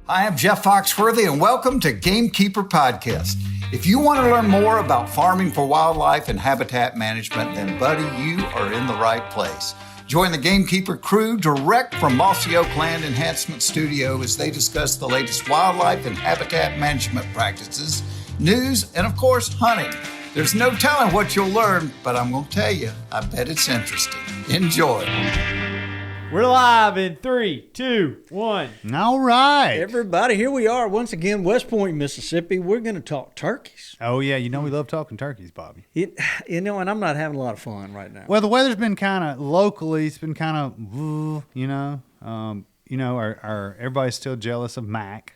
I am Jeff Foxworthy, and welcome to Gamekeeper Podcast. If you want to learn more about farming for wildlife and habitat management, then, buddy, you are in the right place. Join the Gamekeeper crew direct from Mossy Oak Land Enhancement Studio as they discuss the latest wildlife and habitat management practices, news, and, of course, hunting. There's no telling what you'll learn, but I'm going to tell you, I bet it's interesting. Enjoy. We're live in 3, 2, 1. All right. Everybody, here we are once again, West Point, Mississippi. We're going to talk turkeys. Oh, yeah. You know we love talking turkeys, Bobby. And I'm not having a lot of fun right now. Well, the weather's been kind of, locally, it's been kind of, everybody's still jealous of Mac,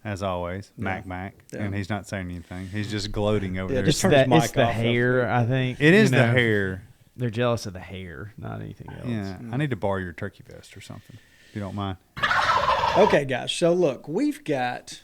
as always. Mac. Yeah. And he's not saying anything. He's just gloating over there. It's the hair, I think. It is the hair. They're jealous of the hair, not anything else. Yeah, I need to borrow your turkey vest or something, if you don't mind. Okay, guys. So look, we got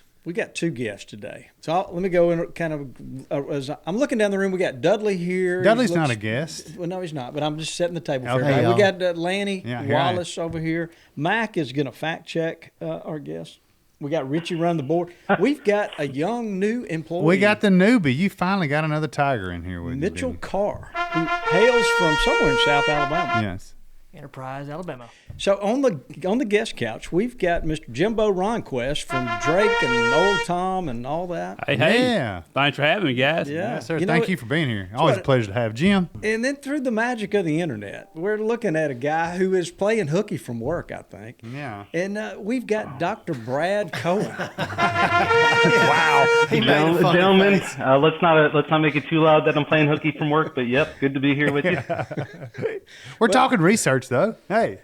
two guests today. So let me go in kind of as I'm looking down the room. We got Dudley here. Dudley's not a guest. Well, no, he's not. But I'm just setting the table for Okay, everybody. We y'all. got Lanny Wallace over here. Mac is going to fact check our guests. We got Richie run the board. We've got a young new employee. We got the newbie. You finally got another tiger in here with you. Mitchell Carr, who hails from somewhere in South Alabama. Yes. Enterprise, Alabama. So on the guest couch, we've got Mr. Jimbo Ronquest from Drake and Old Tom and all that. Hey. Yeah. Thanks for having me, guys. Yeah. Yes, sir. Thank you for being here. Always a pleasure to have Jim. And then through the magic of the internet, we're looking at a guy who is playing hooky from work, I think. Yeah. And we've got Dr. Brad Cohen. Wow. Gentlemen, let's not make it too loud that I'm playing hooky from work, but yep, good to be here with you. We're talking research, though. Hey.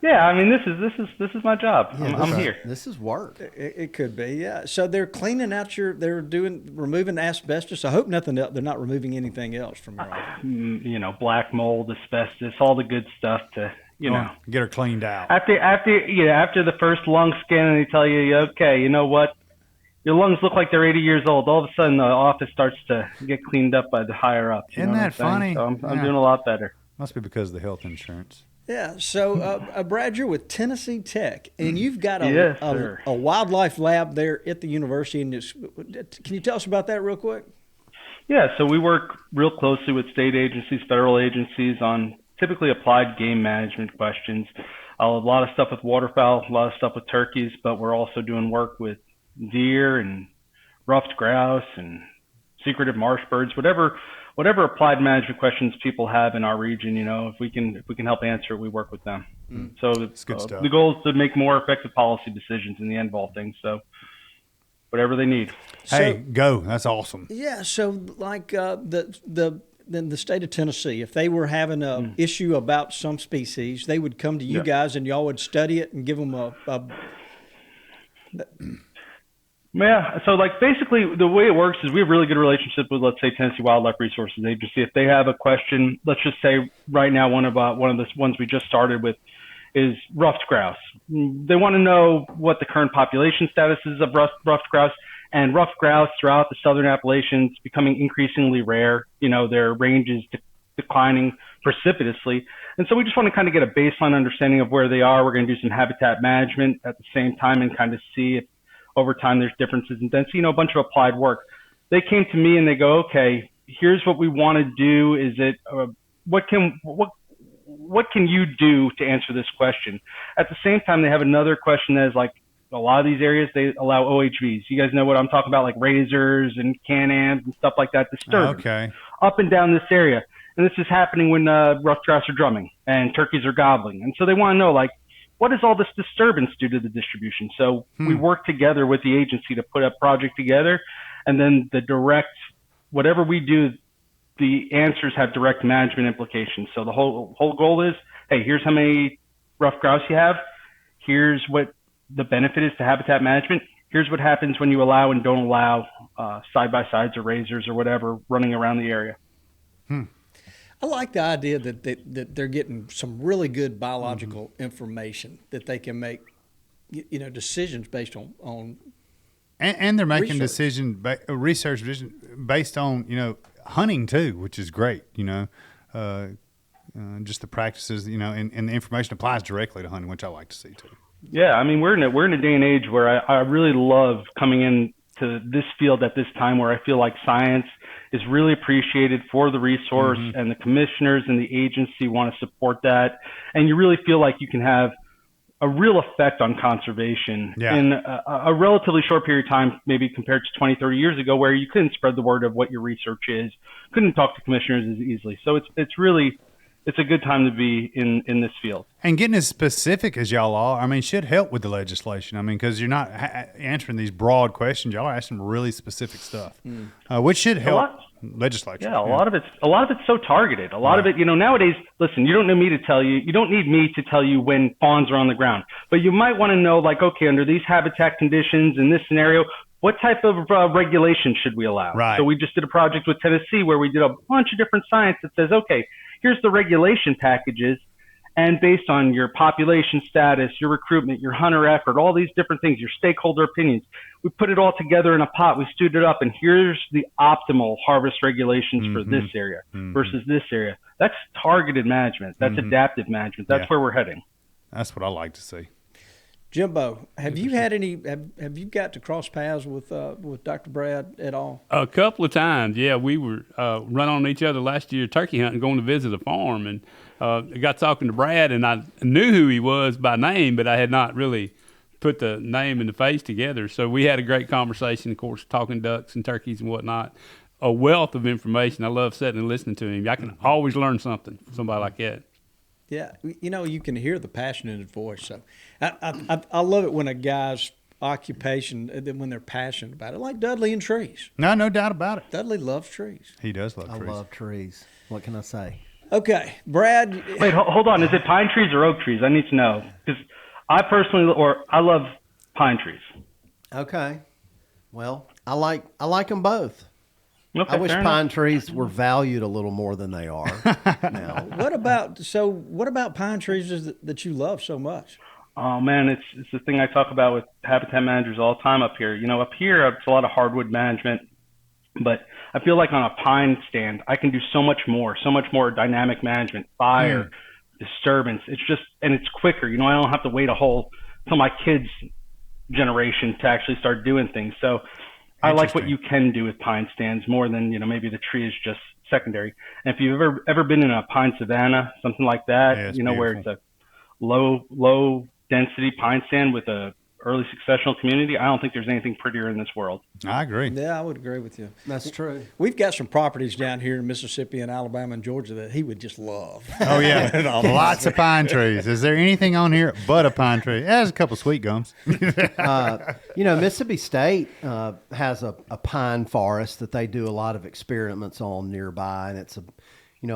Yeah, I mean this is my job. Yeah, I'm here. This is work. It could be, yeah. So they're cleaning out removing asbestos. I hope nothing else. They're not removing anything else from your office. Black mold, asbestos, all the good stuff to get her cleaned out. After the first lung scan, and they tell you, okay, you know what, your lungs look like they're 80 years old. All of a sudden, the office starts to get cleaned up by the higher ups. Isn't that funny? So I'm doing a lot better. Must be because of the health insurance. Yeah, so Brad, you're with Tennessee Tech, and you've got Yes, a wildlife lab there at the university. And can you tell us about that real quick? Yeah, so we work real closely with state agencies, federal agencies on typically applied game management questions. A lot of stuff with waterfowl, a lot of stuff with turkeys, but we're also doing work with deer and ruffed grouse and secretive marsh birds, whatever applied management questions people have in our region, if we can help answer it, we work with them. So it's good stuff. The goal is to make more effective policy decisions in the end of all things. So whatever they need. Hey, go. That's awesome. Yeah. So like the state of Tennessee, if they were having an issue about some species, they would come to you guys and y'all would study it and give them Yeah, so basically the way it works is we have really good relationship with, let's say, Tennessee Wildlife Resources Agency. If they have a question, let's just say right now one of the ones we just started with is ruffed grouse. They want to know what the current population status is of ruffed grouse, and ruffed grouse throughout the southern Appalachians becoming increasingly rare. Their range is declining precipitously. And so we just want to kind of get a baseline understanding of where they are. We're going to do some habitat management at the same time and kind of see if over time there's differences in density, a bunch of applied work. They came to me and they go, okay, here's what we want to do. Is it, what can you do to answer this question? At the same time, they have another question that is like, a lot of these areas, they allow OHVs. You guys know what I'm talking about, like razors and Can-Ams and stuff like that, disturbance up and down this area. And this is happening when ruffed grouse are drumming and turkeys are gobbling. And so they want to know, what does all this disturbance do to the distribution? So we work together with the agency to put a project together, and then whatever we do, the answers have direct management implications. So the whole goal is, hey, here's how many ruffed grouse you have. Here's what the benefit is to habitat management. Here's what happens when you allow and don't allow side-by-sides or razors or whatever running around the area. I like the idea that they're getting some really good biological information that they can make, decisions based on. And they're making research research based on hunting too, which is great. Just the practices, and the information applies directly to hunting, which I like to see too. Yeah, I mean, we're in a day and age where I really love coming in to this field at this time where I feel like science is really appreciated for the resource, and the commissioners and the agency want to support that. And you really feel like you can have a real effect on conservation in a relatively short period of time, maybe compared to 20, 30 years ago, where you couldn't spread the word of what your research is, couldn't talk to commissioners as easily. So it's a good time to be in this field. And getting as specific as y'all are, I mean, should help with the legislation. I mean, because you're not answering these broad questions. Y'all are asking really specific stuff, which should help legislature. Yeah, a lot of it's so targeted. A lot of it, nowadays, listen, you don't need me to tell you. You don't need me to tell you when fawns are on the ground. But you might want to know, like, okay, under these habitat conditions in this scenario, what type of regulation should we allow? Right. So we just did a project with Tennessee where we did a bunch of different science that says, okay, here's the regulation packages, and based on your population status, your recruitment, your hunter effort, all these different things, your stakeholder opinions, we put it all together in a pot, we stewed it up, and here's the optimal harvest regulations for this area versus this area. That's targeted management. That's adaptive management. That's where we're heading. That's what I like to see. Jimbo, have you had any? Have you got to cross paths with Dr. Brad at all? A couple of times, yeah. We were running on each other last year turkey hunting, going to visit a farm, and I got talking to Brad, and I knew who he was by name, but I had not really put the name and the face together. So we had a great conversation, of course, talking ducks and turkeys and whatnot. A wealth of information. I love sitting and listening to him. I can always learn something from somebody like that. Yeah, you can hear the passion in his voice. So I love it when a guy's occupation, when they're passionate about it, like Dudley and trees. No doubt about it. Dudley loves trees. He does love trees. I love trees. What can I say? Okay, Brad. Wait, hold on. Is it pine trees or oak trees? I need to know, because I love pine trees. Okay. Well, I like them both. Okay, I wish fair pine enough. trees were valued a little more than they are now. What about pine trees that you love so much? Oh man, it's the thing I talk about with habitat managers all the time up here. Up here it's a lot of hardwood management, but I feel like on a pine stand I can do so much more dynamic management, fire, disturbance. And it's quicker. I don't have to wait till my kids' generation to actually start doing things. So I like what you can do with pine stands more than, maybe the tree is just secondary. And if you've ever been in a pine savanna, something like that, where it's a low density pine stand with a early successional community, I don't think there's anything prettier in this world. I agree. Yeah, I would agree with you. That's true. We've got some properties down here in Mississippi and Alabama and Georgia that he would just love. Oh, yeah. Lots of pine trees. Is there anything on here but a pine tree? Yeah, there's a couple of sweet gums. Mississippi State has a pine forest that they do a lot of experiments on nearby, and it's a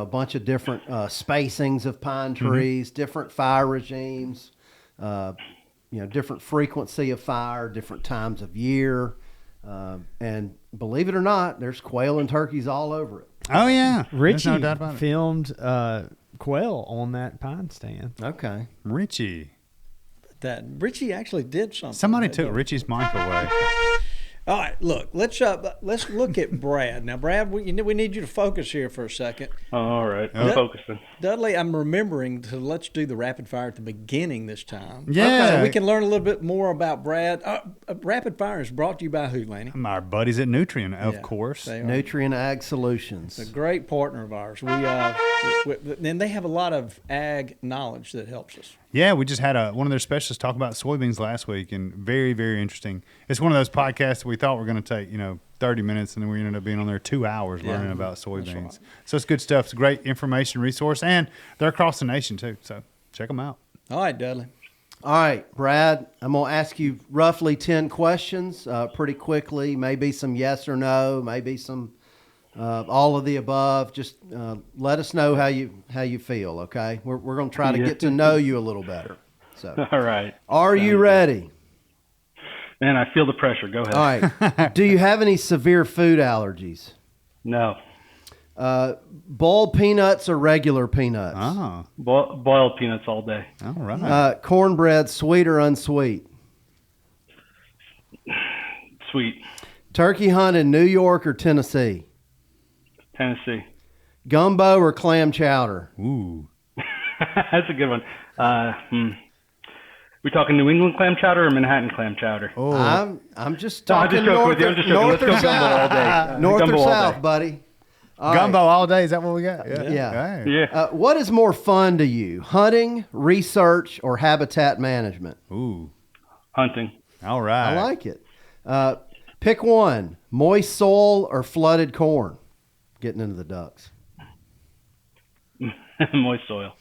bunch of different spacings of pine trees, different fire regimes, different frequency of fire, different times of year. And believe it or not, there's quail and turkeys all over it. Oh, yeah. Richie There's no doubt about it. filmed quail on that pine stand. Okay. Richie. That Richie actually did something. Somebody took Richie's mic away. All right, look, let's look at Brad. Now, Brad, we need you to focus here for a second. All right, I'm focusing. Dudley, I'm remembering let's do the rapid fire at the beginning this time. Yeah. So we can learn a little bit more about Brad. Rapid fire is brought to you by who, Laney? Our buddies at Nutrient, of Yeah, course. they are. Nutrient Ag Solutions. A great partner of ours. And they have a lot of ag knowledge that helps us. Yeah, we just had one of their specialists talk about soybeans last week, and very, very interesting. It's one of those podcasts that we thought were going to take, 30 minutes, and then we ended up being on there 2 hours learning about soybeans. Right. So it's good stuff. It's a great information resource, and they're across the nation too. So check them out. All right, Dudley. All right, Brad, I'm going to ask you roughly 10 questions pretty quickly, maybe some yes or no, maybe some all of the above. Just let us know how you feel, okay? We're going to try to get to know you a little better. So, All right. Are you ready? Man, I feel the pressure. Go ahead. All right. Do you have any severe food allergies? No. Boiled peanuts or regular peanuts? Oh, Boiled peanuts all day. all right. Cornbread, sweet or unsweet? Sweet. Turkey hunt in New York or Tennessee? Tennessee. Gumbo or clam chowder? Ooh. That's a good one. We talking New England clam chowder or Manhattan clam chowder? I'm just No, I'm talking just joking north, with you. I'm just joking. north Let's or go gumbo all day. south. North Gumbo or all south, day. buddy. All right. Gumbo all day. Is that what we got? Yeah. Hey. Yeah. What is more fun to you, hunting, research, or habitat management? Ooh. Hunting. All right. I like it. Pick one, moist soil or flooded corn. Getting into the ducks. Moist soil.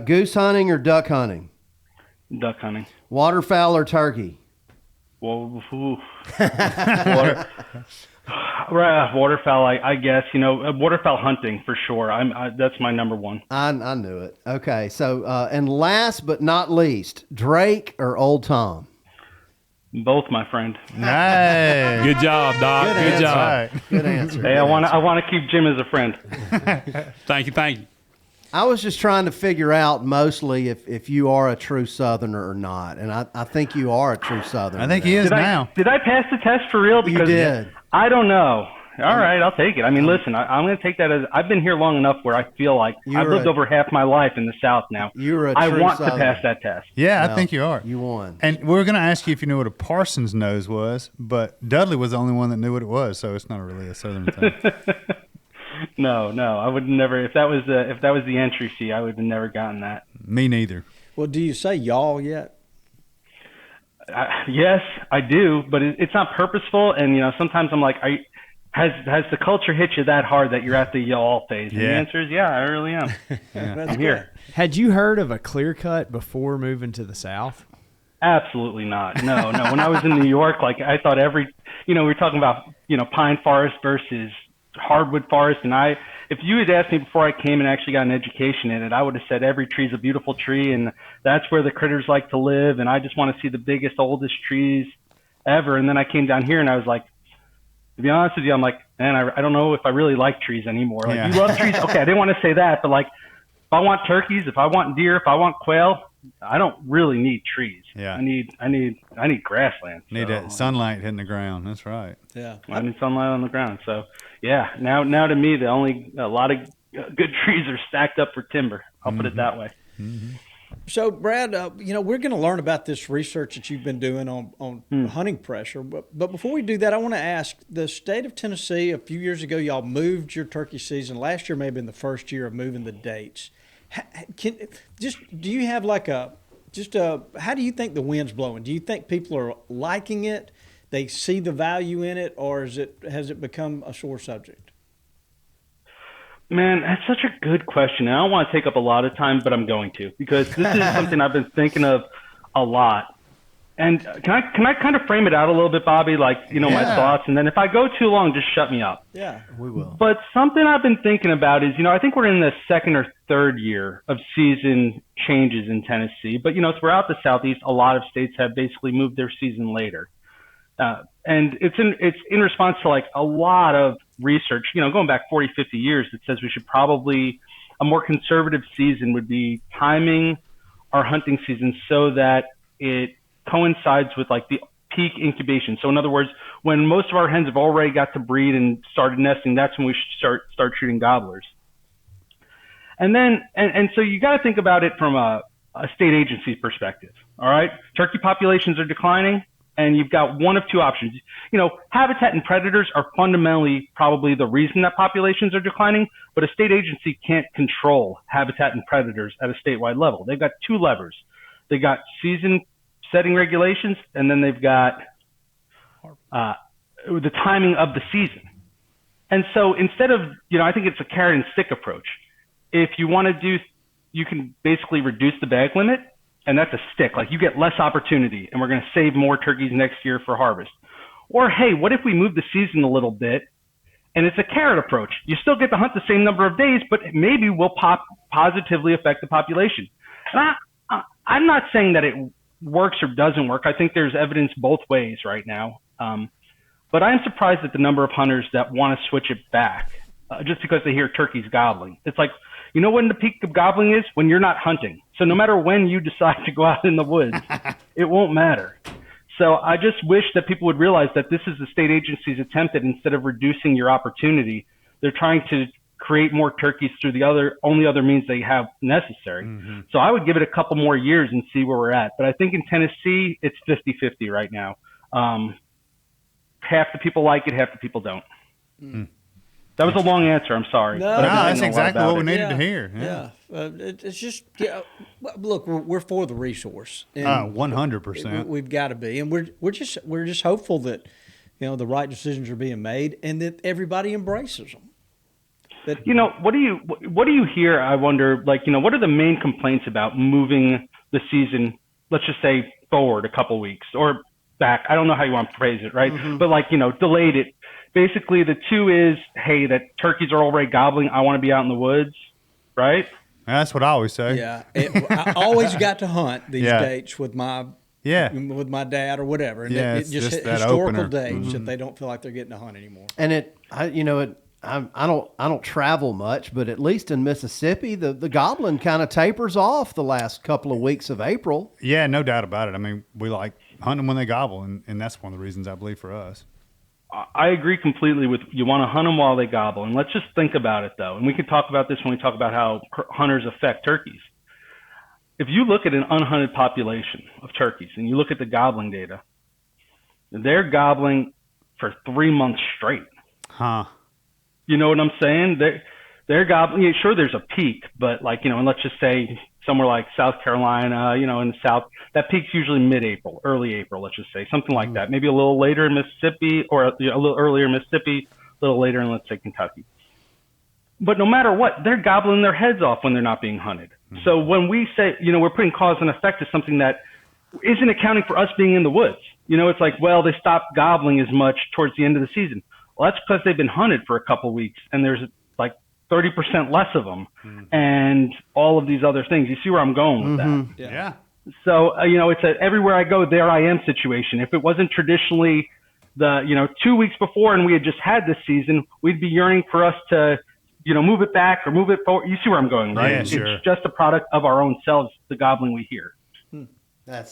Goose hunting or duck hunting? Duck hunting. Waterfowl or turkey? Well, waterfowl. I guess waterfowl hunting for sure. That's my number one. I knew it. Okay, so and last but not least, Drake or Old Tom? Both, my friend. Nice. Good job, Doc. Good Good answer. job. Good answer. Hey, I want to keep Jim as a friend. Thank you. I was just trying to figure out mostly if you are a true Southerner or not, and I think you are a true Southerner. I think he is Did now. Did I pass the test for real? Because did. I don't know. All right, I'll take it. I mean, listen, I'm going to take that as I've been here long enough where I feel like I've lived over half my life in the South now. You're a I true want Southerner. to pass that test. Yeah, Well, I think you are. You won. And we're going to ask you if you knew what a Parson's nose was, but Dudley was the only one that knew what it was, so it's not really a Southern thing. No, I would never. If that was the entry fee, I would have never gotten that. Me neither. Well, do you say y'all yet? Yes, I do, but it's not purposeful. And sometimes I'm like, has the culture hit you that hard that you're at the y'all phase? And the Yeah. answer is yeah, I really am. I'm here. Had you heard of a clear cut before moving to the South? Absolutely not. No. When I was in New York, like I thought we were talking about pine forest versus hardwood forest, and if you had asked me before I came and actually got an education in it, I would have said every tree's a beautiful tree, and that's where the critters like to live, and I just want to see the biggest, oldest trees ever. And then I came down here, and I was like, to be honest with you, I'm like, man, I don't know if I really like trees anymore. Like, Yeah. you love trees? Okay, I didn't want to say that, but like, if I want turkeys, if I want deer, if I want quail, I don't really need trees. Yeah. I need grassland. Need that sunlight hitting the ground. That's right. Yeah. I need sunlight on the ground. So yeah, now to me, a lot of good trees are stacked up for timber. I'll put it that way. So, Brad, we're going to learn about this research that you've been doing on hunting pressure. But before we do that, I want to ask, the state of Tennessee, a few years ago, y'all moved your turkey season. Last year may have been the first year of moving the dates. Do you have how do you think the wind's blowing? Do you think people are liking it? They see the value in it, or has it become a sore subject? Man, that's such a good question. And I don't want to take up a lot of time, but I'm going to, because this is something I've been thinking of a lot. And can I kind of frame it out a little bit, Bobby? Like, my thoughts, and then if I go too long, just shut me up. Yeah, We will. But something I've been thinking about is, I think we're in the second or third year of season changes in Tennessee. But, throughout the Southeast, a lot of states have basically moved their season later. And it's in response to like a lot of research, going back 40, 50 years that says we should probably, a more conservative season would be timing our hunting season so that it coincides with like the peak incubation. So in other words, when most of our hens have already got to breed and started nesting, that's when we should start shooting gobblers. And then, and so you got to think about it from a state agency perspective. All right. Turkey populations are declining, and you've got one of two options. Habitat and predators are fundamentally probably the reason that populations are declining, but a state agency can't control habitat and predators at a statewide level. They've got two levers. They got season setting regulations, and then they've got the timing of the season. And so instead of, I think it's a carrot and stick approach. If you want to you can basically reduce the bag limit, and that's a stick. Like, you get less opportunity, and we're going to save more turkeys next year for harvest. Or, hey, what if we move the season a little bit, and it's a carrot approach? You still get to hunt the same number of days, but maybe will positively affect the population. And I'm not saying that it works or doesn't work. I think there's evidence both ways right now. But I'm surprised at the number of hunters that want to switch it back just because they hear turkeys gobbling. It's like, when the peak of gobbling is? When you're not hunting. So no matter when you decide to go out in the woods, it won't matter. So I just wish that people would realize that this is the state agency's attempt at, instead of reducing your opportunity, they're trying to create more turkeys through the only other means they have necessary. So I would give it a couple more years and see where we're at. But I think in Tennessee, it's 50-50 right now. Half the people like it, half the people don't. That was a long answer. I'm sorry. No, But I just that's know a lot exactly about what we it. needed to hear. Yeah. It's just, look, we're for the resource. And 100%. We've got to be, and we're just hopeful that the right decisions are being made and that everybody embraces them. What do you hear? I wonder, what are the main complaints about moving the season? Let's just say forward a couple weeks or back. I don't know how you want to phrase it, right? But delayed it. Basically, the two is, hey, that turkeys are already gobbling. I want to be out in the woods, right? That's what I always say. Yeah, I always got to hunt these dates with my dad or whatever, and it just that historical opener. dates that they don't feel like they're getting to hunt anymore. And I don't travel much, but at least in Mississippi, the gobbling kind of tapers off the last couple of weeks of April. Yeah, no doubt about it. I mean, we like hunting when they gobble, and that's one of the reasons I believe for us. I agree completely with you. Want to hunt them while they gobble. And let's just think about it, though. And we can talk about this when we talk about how hunters affect turkeys. If you look at an unhunted population of turkeys and you look at the gobbling data, they're gobbling for 3 months straight. Huh. You know what I'm saying? They're gobbling. Yeah, sure, there's a peak, but and let's just say somewhere like South Carolina, in the South, that peak's usually mid-April, early April, let's just say, something like that. Maybe a little later in Mississippi or a little earlier in Mississippi, a little later in, let's say, Kentucky. But no matter what, they're gobbling their heads off when they're not being hunted. So when we say, we're putting cause and effect to something that isn't accounting for us being in the woods, it's like, well, they stopped gobbling as much towards the end of the season. Well, that's because they've been hunted for a couple of weeks and there's like 30% less of them and all of these other things. You see where I'm going with that? Yeah. So, it's a everywhere I go, there I am situation. If it wasn't traditionally the, 2 weeks before and we had just had this season, we'd be yearning for us to, move it back or move it forward. You see where I'm going, right? Yeah, sure. It's just a product of our own selves, the gobbling we hear.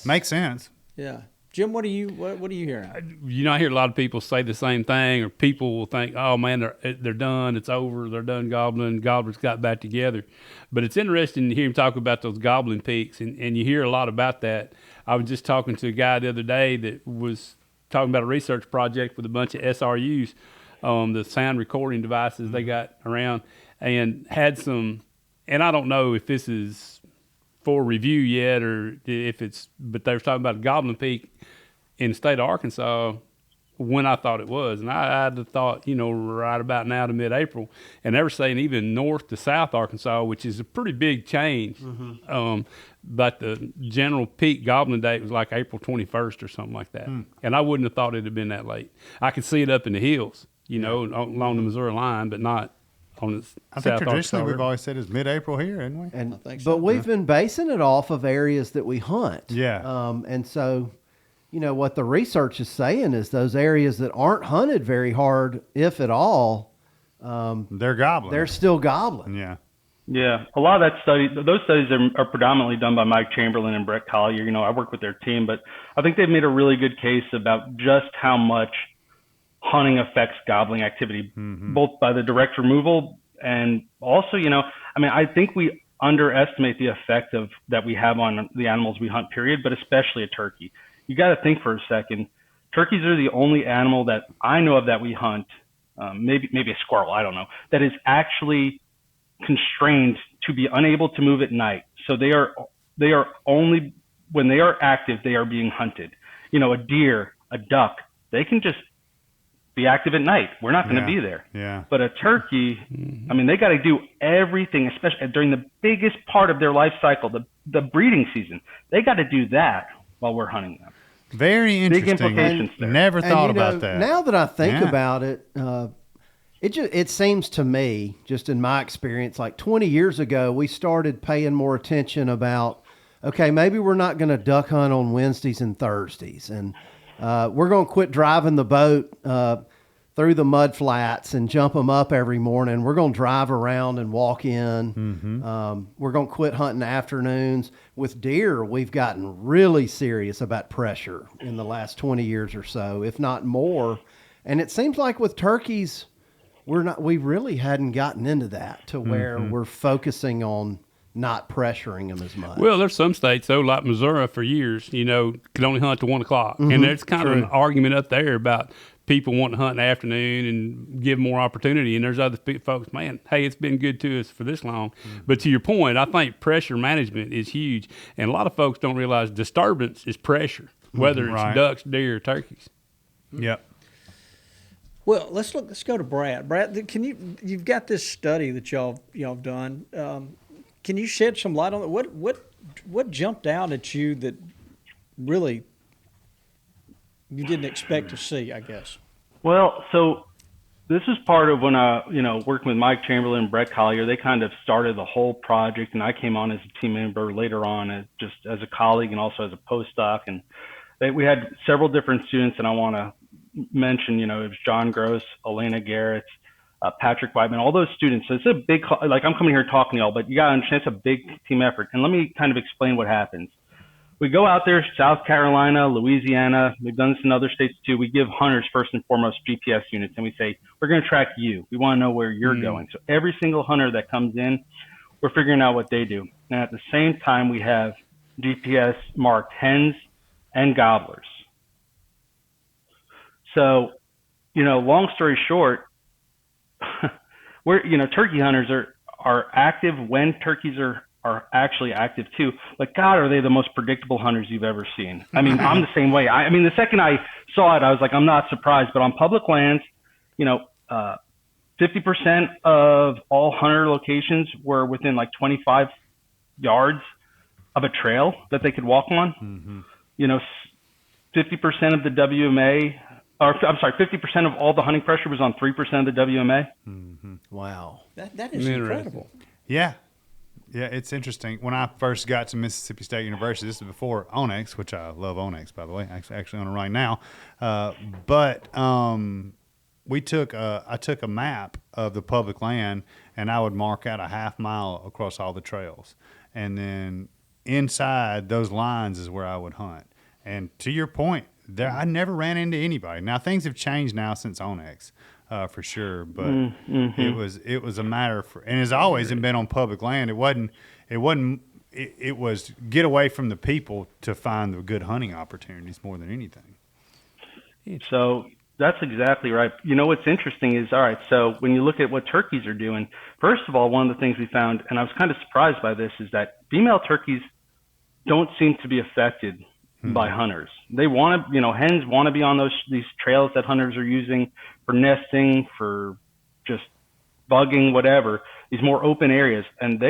Makes sense. Yeah. Jim, what are you hearing? I hear a lot of people say the same thing, or people will think, oh, man, they're done. It's over. They're done gobbling. Gobblers got back together. But it's interesting to hear him talk about those gobbling peaks, and you hear a lot about that. I was just talking to a guy the other day that was talking about a research project with a bunch of SRUs, the sound recording devices they got around, and had some, and I don't know if this is for review yet or if it's, but they were talking about a gobbling peak in the state of Arkansas when I thought it was. And I had thought, right about now to mid-April, and they were saying even north to south Arkansas, which is a pretty big change. But the general peak gobbling date was like April 21st or something like that. And I wouldn't have thought it had been that late. I could see it up in the hills, along the Missouri line, but not on the I south think traditionally Arkansas we've River. always said it's mid-April here, haven't we? And I think so. but we've been basing it off of areas that we hunt. Yeah. And so, what the research is saying is those areas that aren't hunted very hard, if at all, They're gobbling. they're still gobbling. Yeah. Yeah, a lot of those studies are predominantly done by Mike Chamberlain and Bret Collier. I work with their team, but I think they've made a really good case about just how much hunting affects gobbling activity, both by the direct removal and also, I think we underestimate the effect that we have on the animals we hunt, period, but especially a turkey. You got to think for a second. Turkeys are the only animal that I know of that we hunt, maybe a squirrel, I don't know, that is actually constrained to be unable to move at night. So they are only, when they are active, they are being hunted. A deer, a duck, they can just be active at night. We're not going to be there. Yeah. But a turkey, they got to do everything, especially during the biggest part of their life cycle, the breeding season. They got to do that while we're hunting them. Very interesting. Big implications there. Never thought about that. Now that I think Yeah. about it, it seems to me, just in my experience, like 20 years ago, we started paying more attention about, okay, maybe we're not going to duck hunt on Wednesdays and Thursdays, and we're going to quit driving the boat through the mud flats and jump them up every morning. We're going to drive around and walk in. We're going to quit hunting afternoons. With deer, we've gotten really serious about pressure in the last 20 years or so, if not more. And it seems like with turkeys, we really hadn't gotten into that to where we're focusing on not pressuring them as much. Well, there's some states, though, like Missouri for years, could only hunt to 1 o'clock. And there's kind of an argument up there about people wanting to hunt in the afternoon and give more opportunity. And there's other folks, man, hey, it's been good to us for this long. But to your point, I think pressure management is huge. And a lot of folks don't realize disturbance is pressure, whether it's ducks, deer, or turkeys. Yep. Well, let's go to Brad. Brad, you've got this study that y'all done. Can you shed some light on it? What jumped out at you that really you didn't expect to see, I guess? Well, so this is part of when working with Mike Chamberlain and Bret Collier, they kind of started the whole project, and I came on as a team member later on as a colleague and also as a postdoc. And we had several different students, and I want to mention, it was John Gross, Elena Garrett, Patrick Whiteman, all those students. So it's a big, I'm coming here talking to y'all, but you got to understand it's a big team effort. And let me kind of explain what happens. We go out there, South Carolina, Louisiana, we've done this in other states too. We give hunters first and foremost GPS units, and we say, we're going to track you. We want to know where you're going. So every single hunter that comes in, we're figuring out what they do. And at the same time, we have GPS marked hens and gobblers. So, long story short, turkey hunters are active when turkeys are actually active too. But God, are they the most predictable hunters you've ever seen? I mean, I'm the same way. I mean, the second I saw it, I was like, I'm not surprised. But on public lands, 50% of all hunter locations were within like 25 yards of a trail that they could walk on. 50% of the WMA, or I'm sorry, 50% of all the hunting pressure was on 3% of the WMA. Wow. That is incredible. Yeah. Yeah, it's interesting. When I first got to Mississippi State University, this is before Onyx, which I love Onyx, by the way. I'm actually on it right now. But I took a map of the public land, and I would mark out a half mile across all the trails. And then inside those lines is where I would hunt. And to your point, I never ran into anybody. Now, things have changed now since Onyx. For sure, but it was a matter and it's always been on public land. It was get away from the people to find the good hunting opportunities more than anything. So that's exactly right. What's interesting is, all right, so when you look at what turkeys are doing, first of all, one of the things we found, and I was kind of surprised by this, is that female turkeys don't seem to be affected by hunters. They want to, hens want to be on these trails that hunters are using for nesting, for just bugging, whatever, these more open areas. And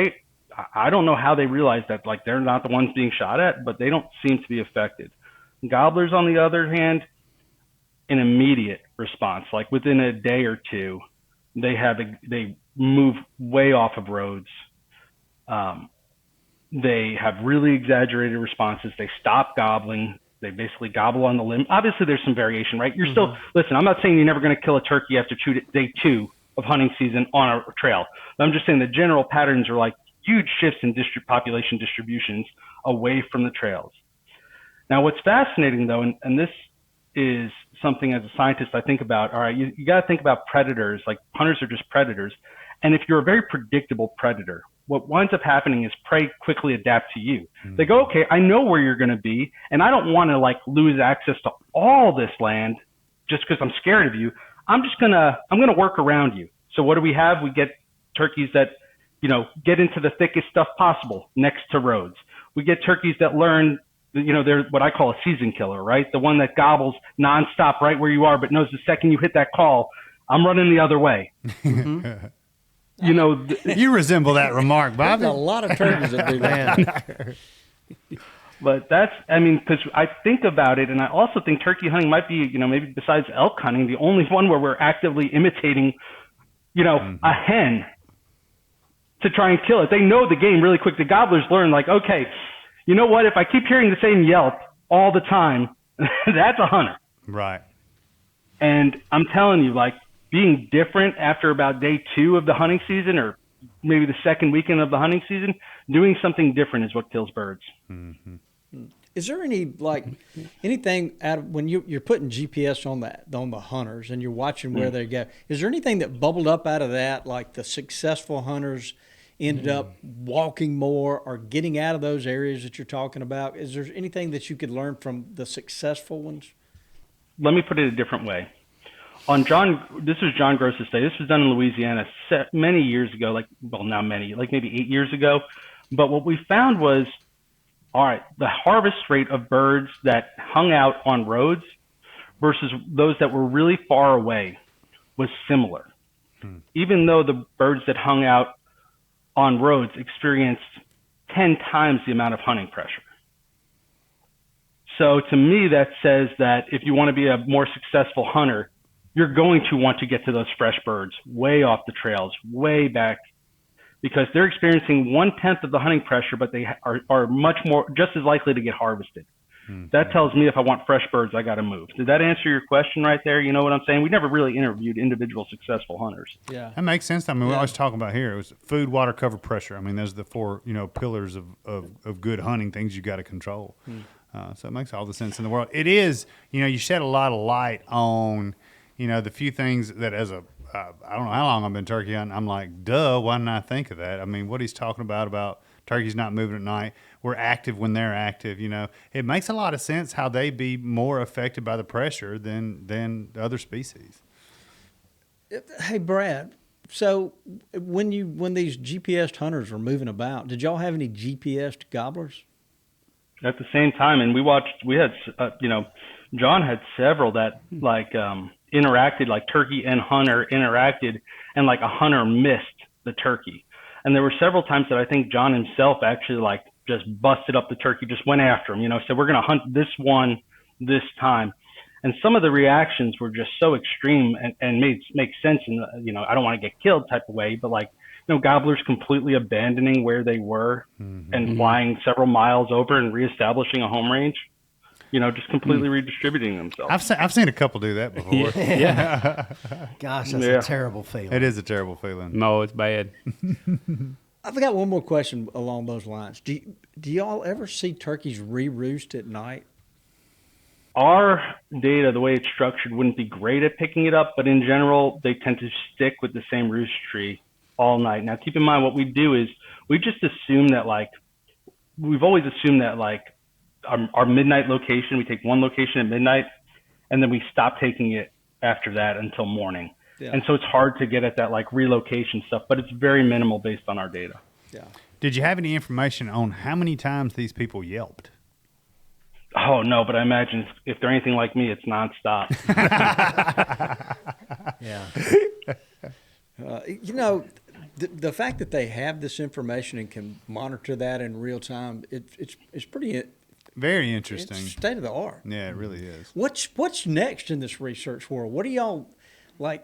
I don't know how they realize that, like, they're not the ones being shot at, but they don't seem to be affected. Gobblers, on the other hand, an immediate response, like within a day or two, they move way off of roads. They have really exaggerated responses. They stop gobbling. They basically gobble on the limb. Obviously, there's some variation, right? You're still, listen, I'm not saying you're never going to kill a turkey after day 2 of hunting season on a trail. I'm just saying the general patterns are like huge shifts in population distributions away from the trails. Now, what's fascinating, though, and this is something as a scientist I think about, all right, you got to think about predators. Like, hunters are just predators. And if you're a very predictable predator, what winds up happening is prey quickly adapt to you. They go, okay, I know where you're going to be, and I don't want to lose access to all this land just because I'm scared of you. I'm going to work around you. So what do we have? We get turkeys that, get into the thickest stuff possible next to roads. We get turkeys that learn, they're what I call a season killer, right? The one that gobbles nonstop right where you are, but knows the second you hit that call, I'm running the other way. You resemble that remark, Bobby. There's a lot of turkeys that do that. But because I think about it, and I also think turkey hunting might be, maybe besides elk hunting, the only one where we're actively imitating, a hen to try and kill it. They know the game really quick. The gobblers learn, like, okay, you know what? If I keep hearing the same yelp all the time, that's a hunter. Right. And I'm telling you, being different after about day 2 of the hunting season, or maybe the second weekend of the hunting season, doing something different is what kills birds. Is there anything out of when you're putting GPS on the hunters and you're watching where they go? Is there anything that bubbled up out of that, like the successful hunters ended up walking more or getting out of those areas that you're talking about? Is there anything that you could learn from the successful ones? Let me put it a different way. This was John Gross's day. This was done in Louisiana many years ago, not many, like maybe 8 years ago. But what we found was, all right, the harvest rate of birds that hung out on roads versus those that were really far away was similar. Even though the birds that hung out on roads experienced 10 times the amount of hunting pressure. So to me, that says that if you want to be a more successful hunter, you're going to want to get to those fresh birds way off the trails, way back, because they're experiencing 1/10 of the hunting pressure, but they are much more, just as likely to get harvested. That tells me if I want fresh birds, I got to move. Did that answer your question right there? You know what I'm saying? We never really interviewed individual successful hunters. Yeah, that makes sense. I mean, we're always talking about here. It was food, water, cover, pressure. I mean, those are the four, pillars of good hunting, things you got to control. So it makes all the sense in the world. It is, you shed a lot of light on, the few things that as a, I don't know how long I've been turkey hunting. I'm like, duh, why didn't I think of that? I mean, what he's talking about turkeys not moving at night. We're active when they're active. It makes a lot of sense how they be more affected by the pressure than other species. Hey, Brad. So when these GPS hunters were moving about, did y'all have any GPS gobblers? At the same time, and we had, John had several that interacted, like turkey and hunter interacted, and like a hunter missed the turkey. And there were several times that I think John himself actually just busted up the turkey, just went after him, said, we're going to hunt this one this time. And some of the reactions were just so extreme and make sense in I don't want to get killed type of way, but gobblers completely abandoning where they were and flying several miles over and reestablishing a home range, just completely redistributing themselves. I've seen a couple do that before. Yeah. Gosh, that's a terrible feeling. It is a terrible feeling. No, it's bad. I've got one more question along those lines. Do y'all ever see turkeys re-roost at night? Our data, the way it's structured, wouldn't be great at picking it up, but in general, they tend to stick with the same roost tree all night. Now, keep in mind, what we do is we just assume that, we've always assumed that, our midnight location, we take one location at midnight, and then we stop taking it after that until morning. Yeah. And so it's hard to get at that, relocation stuff, but it's very minimal based on our data. Yeah. Did you have any information on how many times these people yelped? Oh, no, but I imagine if they're anything like me, it's nonstop. Yeah. The fact that they have this information and can monitor that in real time, it's pretty very interesting. It's state of the art. Yeah, it really is. What's next in this research world? What are y'all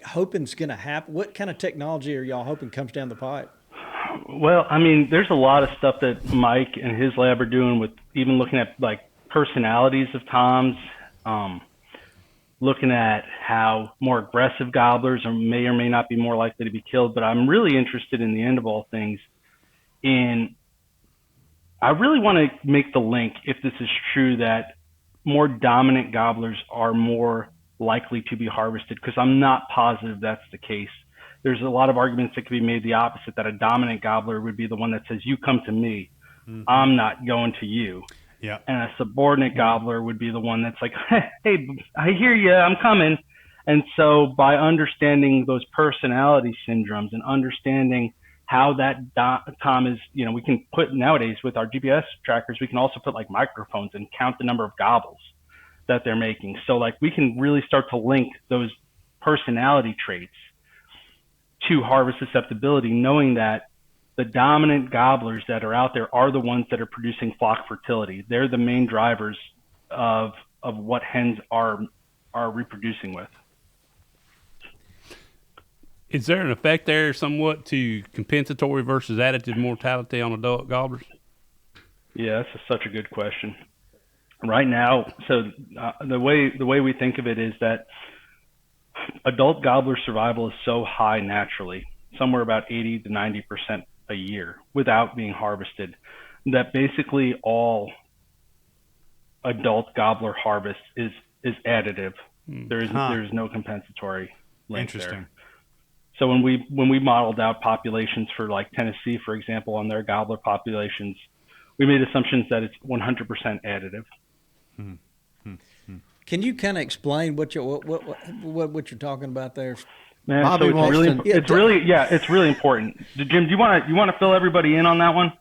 hoping's going to happen? What kind of technology are y'all hoping comes down the pipe? Well, I mean, there's a lot of stuff that Mike and his lab are doing with even looking at personalities of toms, looking at how more aggressive gobblers may or may not be more likely to be killed. But I'm really interested in the end of all things I really want to make the link, if this is true, that more dominant gobblers are more likely to be harvested, because I'm not positive that's the case. There's a lot of arguments that could be made the opposite, that a dominant gobbler would be the one that says, you come to me, I'm not going to you. Yeah. And a subordinate gobbler would be the one that's like, hey, I hear you, I'm coming. And so by understanding those personality syndromes and understanding how that tom is, we can put nowadays with our GPS trackers, we can also put microphones and count the number of gobbles that they're making. So we can really start to link those personality traits to harvest susceptibility, knowing that the dominant gobblers that are out there are the ones that are producing flock fertility. They're the main drivers of what hens are reproducing with. Is there an effect there somewhat to compensatory versus additive mortality on adult gobblers? Yeah, that's such a good question. Right now, so the way we think of it is that adult gobbler survival is so high naturally, somewhere about 80 to 90% a year without being harvested, that basically all adult gobbler harvest is additive. There's no compensatory link Interesting. there. So when we modeled out populations for like Tennessee, for example, on their gobbler populations, we made assumptions that it's 100% additive. Can you kind of explain what you're talking about there? Man, Bobby so it's really important. Jim, do you want to fill everybody in on that one?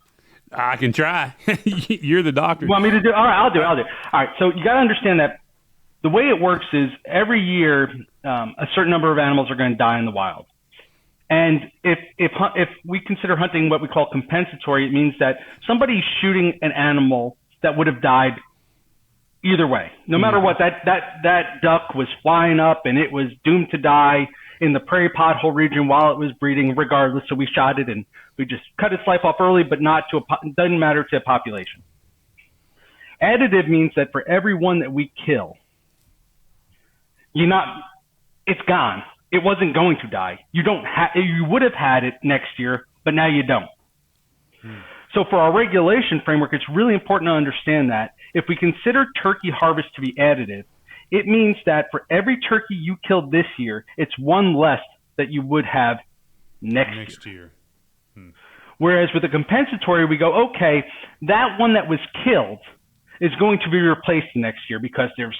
I can try. You're the doctor. You want me to do? All right, I'll do it. All right. So you got to understand that the way it works is every year a certain number of animals are going to die in the wild. And if we consider hunting what we call compensatory, it means that somebody's shooting an animal that would have died either way. No matter what, that duck was flying up and it was doomed to die in the prairie pothole region while it was breeding regardless. So we shot it and we just cut its life off early, but doesn't matter to a population. Additive means that for every one that we kill, it's gone. It wasn't going to die. You would have had it next year, but now you don't. So for our regulation framework, it's really important to understand that if we consider turkey harvest to be additive, it means that for every turkey you killed this year, it's one less that you would have next year. Whereas with a compensatory, we go, okay, that one that was killed is going to be replaced next year because there's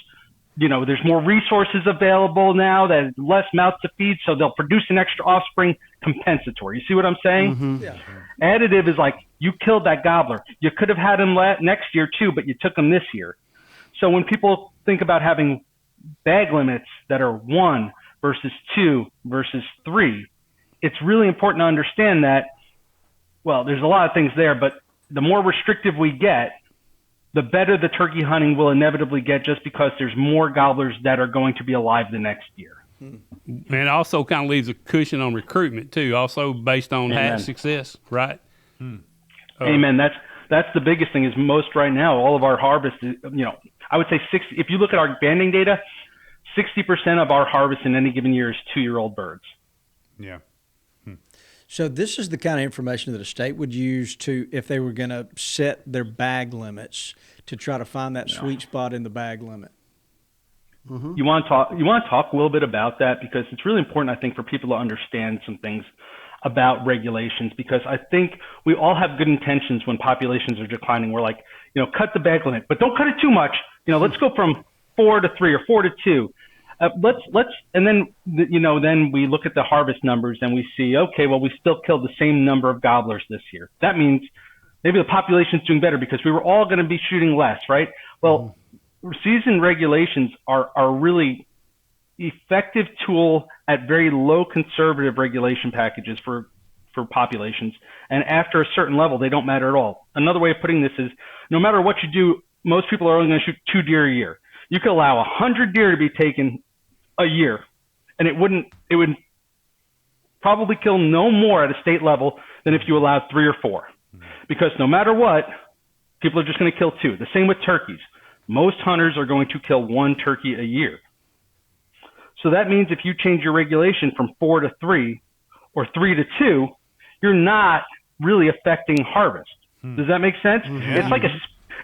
more resources available now, there's less mouths to feed, so they'll produce an extra offspring. Compensatory. You see what I'm saying? Mm-hmm. Yeah. Additive is like, you killed that gobbler. You could have had him next year too, but you took him this year. So when people think about having bag limits that are 1 versus 2 versus 3, it's really important to understand that, well, there's a lot of things there, but the more restrictive we get, the better the turkey hunting will inevitably get just because there's more gobblers that are going to be alive the next year. And it also kind of leaves a cushion on recruitment too, also based on hatch success, right? Amen. That's the biggest thing is most right now, all of our harvest is, I would say 60, if you look at our banding data, 60% of our harvest in any given year is 2-year-old birds. Yeah. So this is the kind of information that a state would use if they were going to set their bag limits to try to find that sweet spot in the bag limit. Mm-hmm. You want to talk a little bit about that because it's really important, I think, for people to understand some things about regulations because I think we all have good intentions when populations are declining. We're like, cut the bag limit, but don't cut it too much. Let's go from 4 to 3 or 4 to 2. And then we look at the harvest numbers and we see, okay, well, we still killed the same number of gobblers this year. That means maybe the population's doing better because we were all going to be shooting less, right? Well, season regulations are a really effective tool at very low conservative regulation packages for populations. And after a certain level, they don't matter at all. Another way of putting this is no matter what you do, most people are only going to shoot 2 deer a year. You could allow 100 deer to be taken a year, and it would probably kill no more at a state level than if you allowed 3 or 4. Because no matter what, people are just going to kill 2. The same with turkeys. Most hunters are going to kill 1 turkey a year. So that means if you change your regulation from 4 to 3 or 3 to 2, you're not really affecting harvest. Does that make sense? Yeah.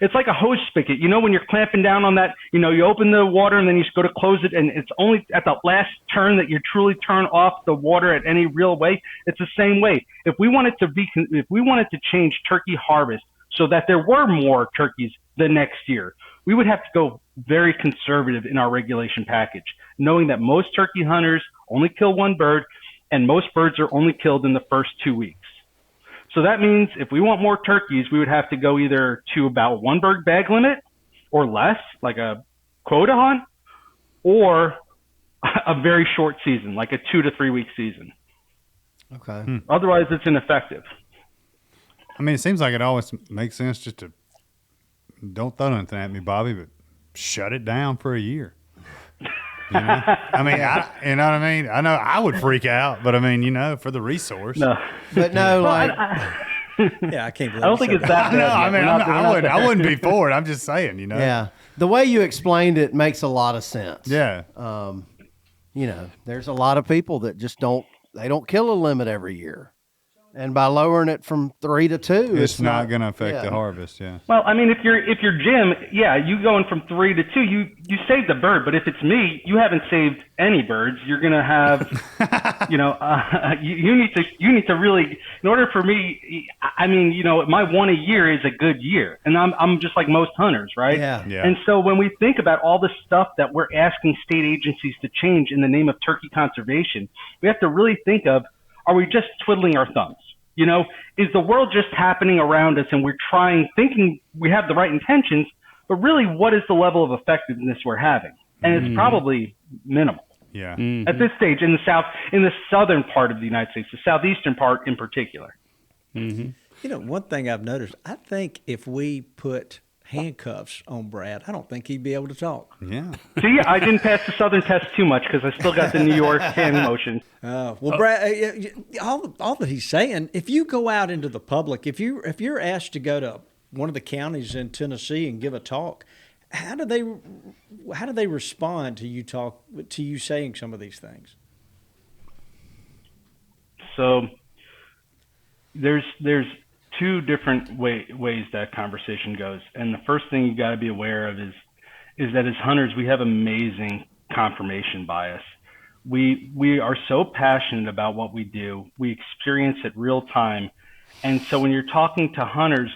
It's like a hose spigot. When you're clamping down on that, you open the water and then you just go to close it, and it's only at the last turn that you truly turn off the water at any real way. It's the same way. If we wanted to change turkey harvest so that there were more turkeys the next year, we would have to go very conservative in our regulation package, knowing that most turkey hunters only kill 1 bird, and most birds are only killed in the first 2 weeks. So that means if we want more turkeys, we would have to go either to about 1 bird bag limit or less, like a quota hunt, or a very short season, like a 2 to 3 week season. Okay. Otherwise, it's ineffective. I mean, it seems like it always makes sense just to don't throw anything at me, Bobby, but shut it down for a year. I mean, you know what I mean? I know I would freak out, but I mean, for the resource. No. But no, yeah, I can't believe I don't think it's that bad. No, I mean, I wouldn't be for it. I'm just saying, Yeah. The way you explained it makes a lot of sense. Yeah. There's a lot of people that just don't kill a limit every year. And by lowering it from 3 to 2, It's not going to affect the yeah. harvest. Yeah. Well, I mean, if you're Jim, yeah, you going from 3 to 2, you saved the bird. But if it's me, you haven't saved any birds. You're gonna have, you need to really, in order for me, I mean, my one a year is a good year, and I'm just like most hunters, right? Yeah. Yeah. And so when we think about all the stuff that we're asking state agencies to change in the name of turkey conservation, we have to really think of, are we just twiddling our thumbs? Is the world just happening around us and we're thinking we have the right intentions, but really what is the level of effectiveness we're having? And it's probably minimal. Yeah. At this stage in the southern part of the United States, the southeastern part in particular. One thing I've noticed, I think if we put handcuffs on Brad, I don't think he'd be able to talk. Yeah. See, I didn't pass the southern test too much because I still got the New York hand motion. Well, Brad, all that he's saying, if you go out into the public, if you're asked to go to one of the counties in Tennessee and give a talk, how do they respond to you saying some of these things? So there's two different ways that conversation goes. And the first thing you got to be aware of is that as hunters, we have amazing confirmation bias. We are so passionate about what we do. We experience it real time. And so when you're talking to hunters,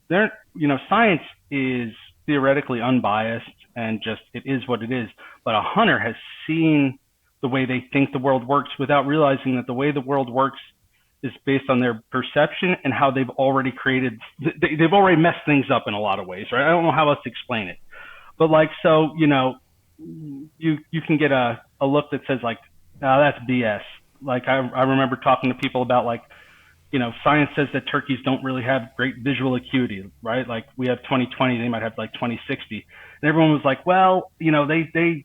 science is theoretically unbiased and just, it is what it is. But a hunter has seen the way they think the world works without realizing that the way the world works is based on their perception and how they've already messed things up in a lot of ways, right? I don't know how else to explain it. But you can get a look that says like, oh, that's BS. Like I remember talking to people about science says that turkeys don't really have great visual acuity, right? Like we have 20/20, they might have like 20/60. And everyone was like, well, they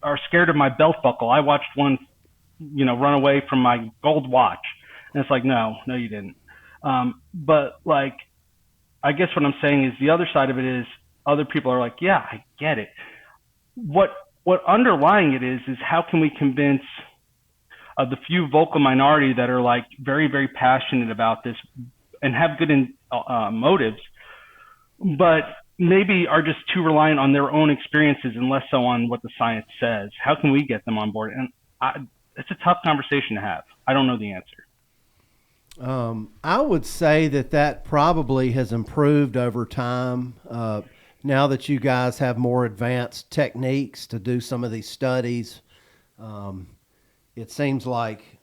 are scared of my belt buckle. I watched one, run away from my gold watch. And it's like, no, you didn't. But I guess what I'm saying is the other side of it is other people are like, yeah, I get it. What underlying it is how can we convince the few vocal minority that are like very, very passionate about this and have good motives, but maybe are just too reliant on their own experiences and less so on what the science says. How can we get them on board? And it's a tough conversation to have. I don't know the answer. I would say that probably has improved over time. Now that you guys have more advanced techniques to do some of these studies, it seems like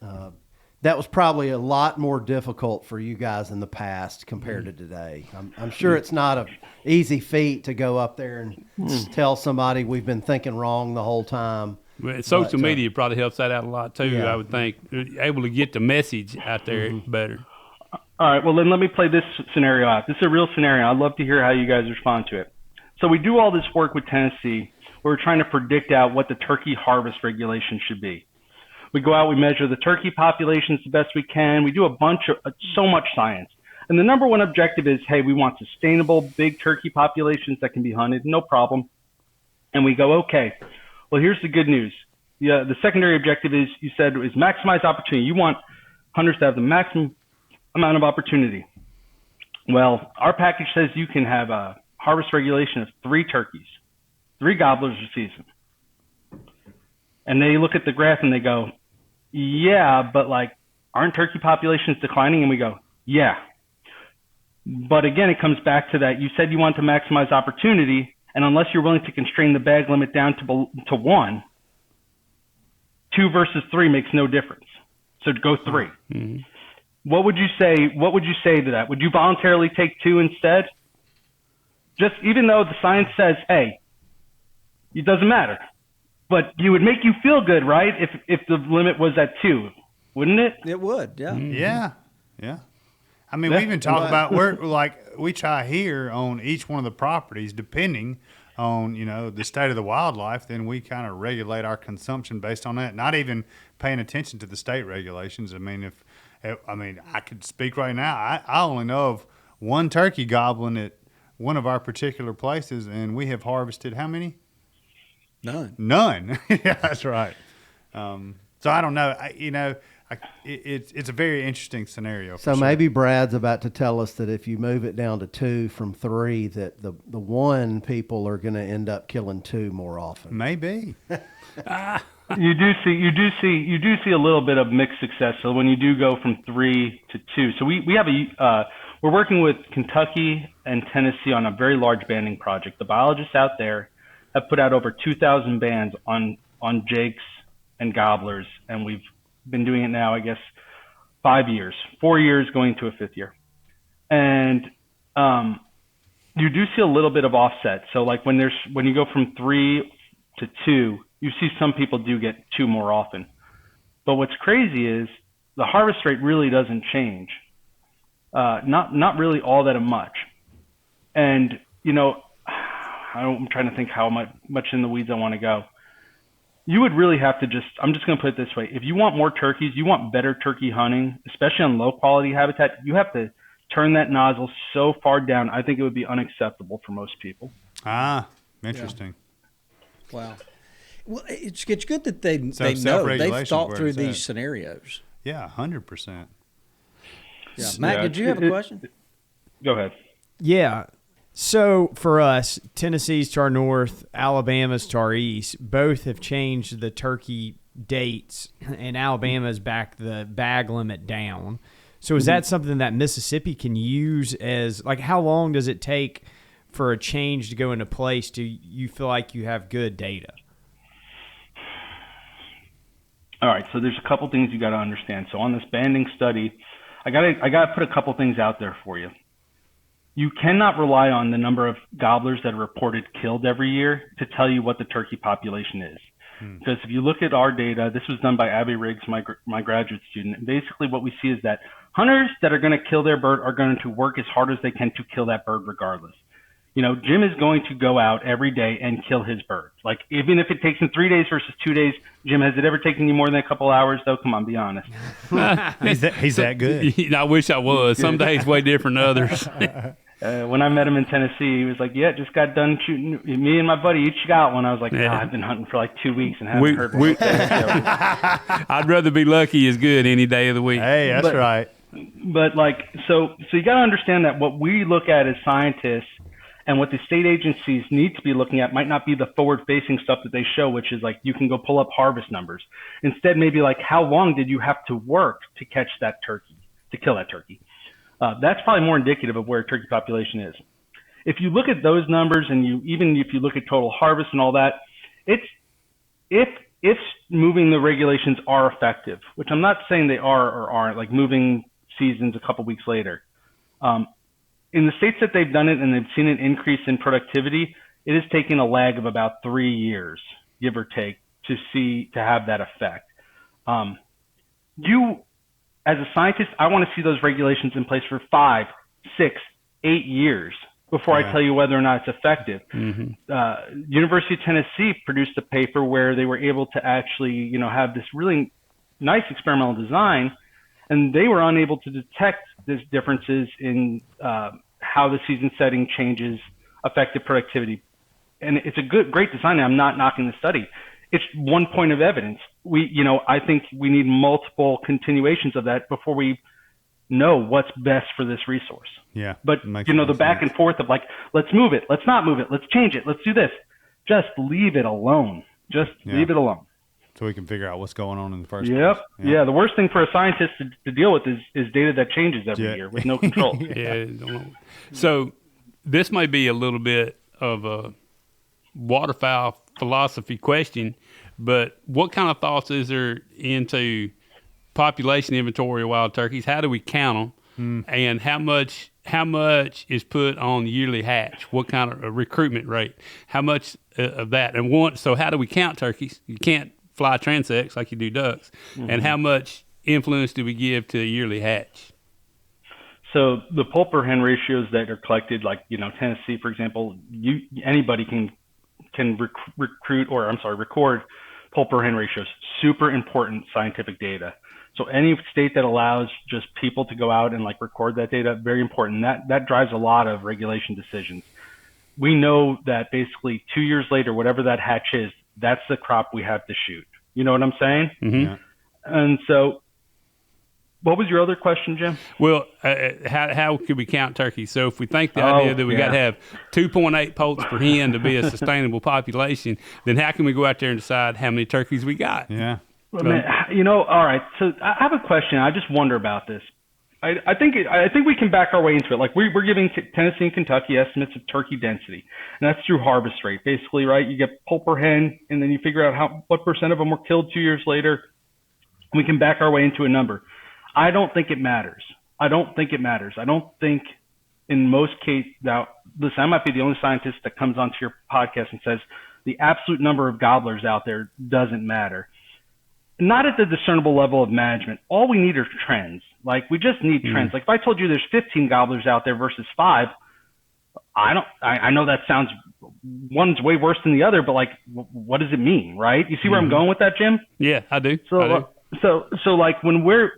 that was probably a lot more difficult for you guys in the past compared to today. I'm sure it's not an easy feat to go up there and tell somebody we've been thinking wrong the whole time. Well, social media probably helps that out a lot too. Yeah. I would think able to get the message out there better. All right. Well, then let me play this scenario out. This is a real scenario. I'd love to hear how you guys respond to it. So we do all this work with Tennessee. We're trying to predict out what the turkey harvest regulation should be. We go out, we measure the turkey populations the best we can. We do so much science. And the number one objective is, hey, we want sustainable big turkey populations that can be hunted, no problem. And we go, okay, well, here's the good news. The secondary objective is, you said, is maximize opportunity. You want hunters to have the maximum amount of opportunity. Well, our package says you can have a harvest regulation of 3 turkeys, 3 gobblers a season. And they look at the graph and they go, yeah, but aren't turkey populations declining? And we go, yeah. But again, it comes back to that. You said you want to maximize opportunity, and unless you're willing to constrain the bag limit down to 1, 2 versus 3 makes no difference. So go 3. Mm-hmm. What would you say? What would you say to that? Would you voluntarily take 2 instead? Just even though the science says, hey, it doesn't matter. But you would make you feel good, right? If the limit was at 2, wouldn't it? It would, yeah. Mm-hmm. Yeah. I mean, we even talk about we try here on each one of the properties, depending on the state of the wildlife. Then we kind of regulate our consumption based on that. Not even paying attention to the state regulations. I mean, I could speak right now. I only know of one turkey gobbling at one of our particular places, and we have harvested how many? None. Yeah, that's right. So I don't know. It's a very interesting scenario. So maybe Brad's about to tell us that if you move it down to 2 from 3, that the 1 people are going to end up killing 2 more often. Maybe. You do see a little bit of mixed success. So when you do go from 3 to 2, so we have we're working with Kentucky and Tennessee on a very large banding project. The biologists out there have put out over 2,000 bands on jakes and gobblers, and we've been doing it now, I guess, 4 years going to a 5th year. And you do see a little bit of offset. So like when you go from 3 to 2, you see some people do get 2 more often. But what's crazy is the harvest rate really doesn't change. Not really all that much. And, I'm trying to think how much in the weeds I want to go. You would really have to I'm just going to put it this way. If you want more turkeys, you want better turkey hunting, especially on low quality habitat, you have to turn that nozzle so far down. I think it would be unacceptable for most people. Interesting. Yeah. Wow. Well, it's good that they know. They've thought through these scenarios. Yeah, 100%. Yeah. Matt, did you have a question? Go ahead. Yeah. So for us, Tennessee's to our north, Alabama's to our east, both have changed the turkey dates, and Alabama's back the bag limit down. So is that something that Mississippi can use as, like, how long does it take for a change to go into place? Do you feel like you have good data? All right, so there's a couple things you got to understand. So on this banding study, I got to put a couple things out there for you. You cannot rely on the number of gobblers that are reported killed every year to tell you what the turkey population is. Because if you look at our data, this was done by Abby Riggs, my graduate student, and basically what we see is that hunters that are going to kill their bird are going to work as hard as they can to kill that bird regardless. Jim is going to go out every day and kill his bird. Like, even if it takes him 3 days versus 2 days, Jim, has it ever taken you more than a couple hours, though? Come on, be honest. He's that good. I wish I was. Some days way different than others. When I met him in Tennessee, he was like, "Yeah, just got done shooting. Me and my buddy each got one." I was like, I've been hunting for like 2 weeks and haven't heard one. I'd rather be lucky is good any day of the week. Hey, that's right. But so you got to understand that what we look at as scientists and what the state agencies need to be looking at might not be the forward-facing stuff that they show, which is like you can go pull up harvest numbers. Instead, maybe like how long did you have to work to catch that turkey, to kill that turkey? That's probably more indicative of where turkey population is. If you look at those numbers, and even if you look at total harvest and all that, if moving the regulations are effective, which I'm not saying they are or aren't, like moving seasons a couple weeks later. In the states that they've done it and they've seen an increase in productivity, it has taken a lag of about 3 years, give or take, to have that effect. As a scientist, I want to see those regulations in place for 5, 6, 8 years before I tell you whether or not it's effective. University of Tennessee produced a paper where they were able to actually, have this really nice experimental design, and they were unable to detect these differences in how the season setting changes affected productivity. And it's a great design. I'm not knocking the study. It's one point of evidence. I think we need multiple continuations of that before we know what's best for this resource. Yeah. But, the back and forth of like, let's move it, let's not move it, let's change it, let's do this. Just leave it alone. Leave it alone. So we can figure out what's going on in the first place. Yep. Yeah. The worst thing for a scientist to deal with is data that changes every year with no control. So this may be a little bit of a waterfowl philosophy question, but what kind of thoughts is there into population inventory of wild turkeys? How do we count them? And how much is put on yearly hatch? What kind of recruitment rate? How much of that? So how do we count turkeys? You can't fly transects like you do ducks. And how much influence do we give to a yearly hatch? So the poult per hen ratios that are collected, like, Tennessee, for example, anybody can record poult per hen ratios. Super important scientific data. So any state that allows just people to go out and like record that data, very important. That drives a lot of regulation decisions. We know that basically 2 years later, whatever that hatch is, that's the crop we have to shoot. You know what I'm saying? Mm-hmm. And so What was your other question, Jim? Well, how could we count turkeys? So if we think the idea that we got to have 2.8 poults per hen to be a sustainable population, then how can we go out there and decide how many turkeys we got? Yeah. Well, man, all right. So I have a question. I just wonder about this. I think we can back our way into it. Like we're giving Tennessee and Kentucky estimates of turkey density, and that's through harvest rate, basically, right? You get poult per hen, and then you figure out what percent of them were killed 2 years later. We can back our way into a number. I don't think it matters. I don't think in most cases, now, listen, I might be the only scientist that comes onto your podcast and says the absolute number of gobblers out there doesn't matter. Not at the discernible level of management. All we need are trends. Like, we just need trends. Like, if I told you there's 15 gobblers out there versus 5, I know that sounds, one's way worse than the other, but like, what does it mean, right? You see where I'm going with that, Jim? Yeah, I do. So like when we're,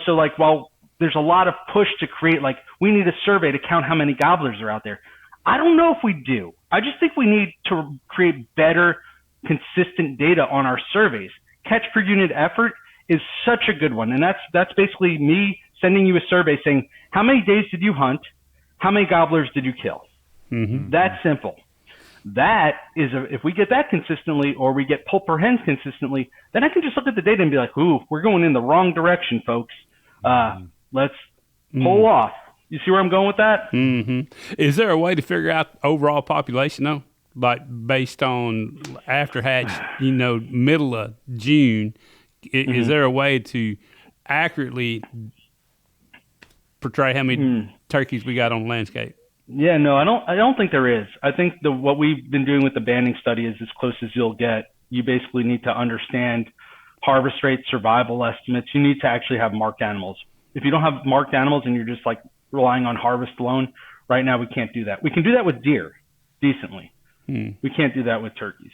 so like while there's a lot of push to create, like we need a survey to count how many gobblers are out there. I don't know if we do. I just think we need to create better, consistent data on our surveys. Catch per unit effort is such a good one. And that's basically me sending you a survey saying, how many days did you hunt? How many gobblers did you kill? Mm-hmm. That's simple. That is, if we get that consistently, or we get poult per hens consistently, then I can just look at the data and be like, ooh, we're going in the wrong direction, folks. Let's pull off. You see where I'm going with that? Mm-hmm. Is there a way to figure out overall population, though? Like based on after hatch, middle of June, is there a way to accurately portray how many turkeys we got on the landscape? Yeah, no, I don't think there is. I think what we've been doing with the banding study is as close as you'll get. You basically need to understand harvest rate, survival estimates. You need to actually have marked animals. If you don't have marked animals and you're just like relying on harvest alone, right now we can't do that. We can do that with deer decently. We can't do that with turkeys.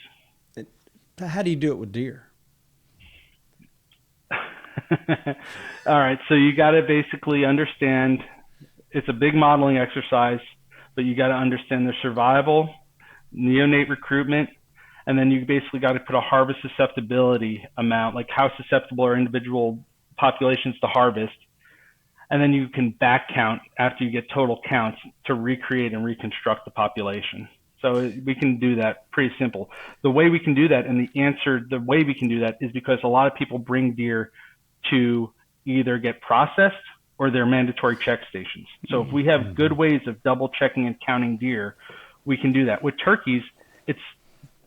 How do you do it with deer? All right, so you got to basically understand, it's a big modeling exercise, but you got to understand their survival, neonate recruitment, and then you basically got to put a harvest susceptibility amount, like how susceptible are individual populations to harvest, and then you can back count after you get total counts to recreate and reconstruct the population. So we can do that pretty simple. The way we can do that, and the way we can do that is because a lot of people bring deer to either get processed or they're mandatory check stations. So if we have good ways of double checking and counting deer, we can do that. With turkeys, it's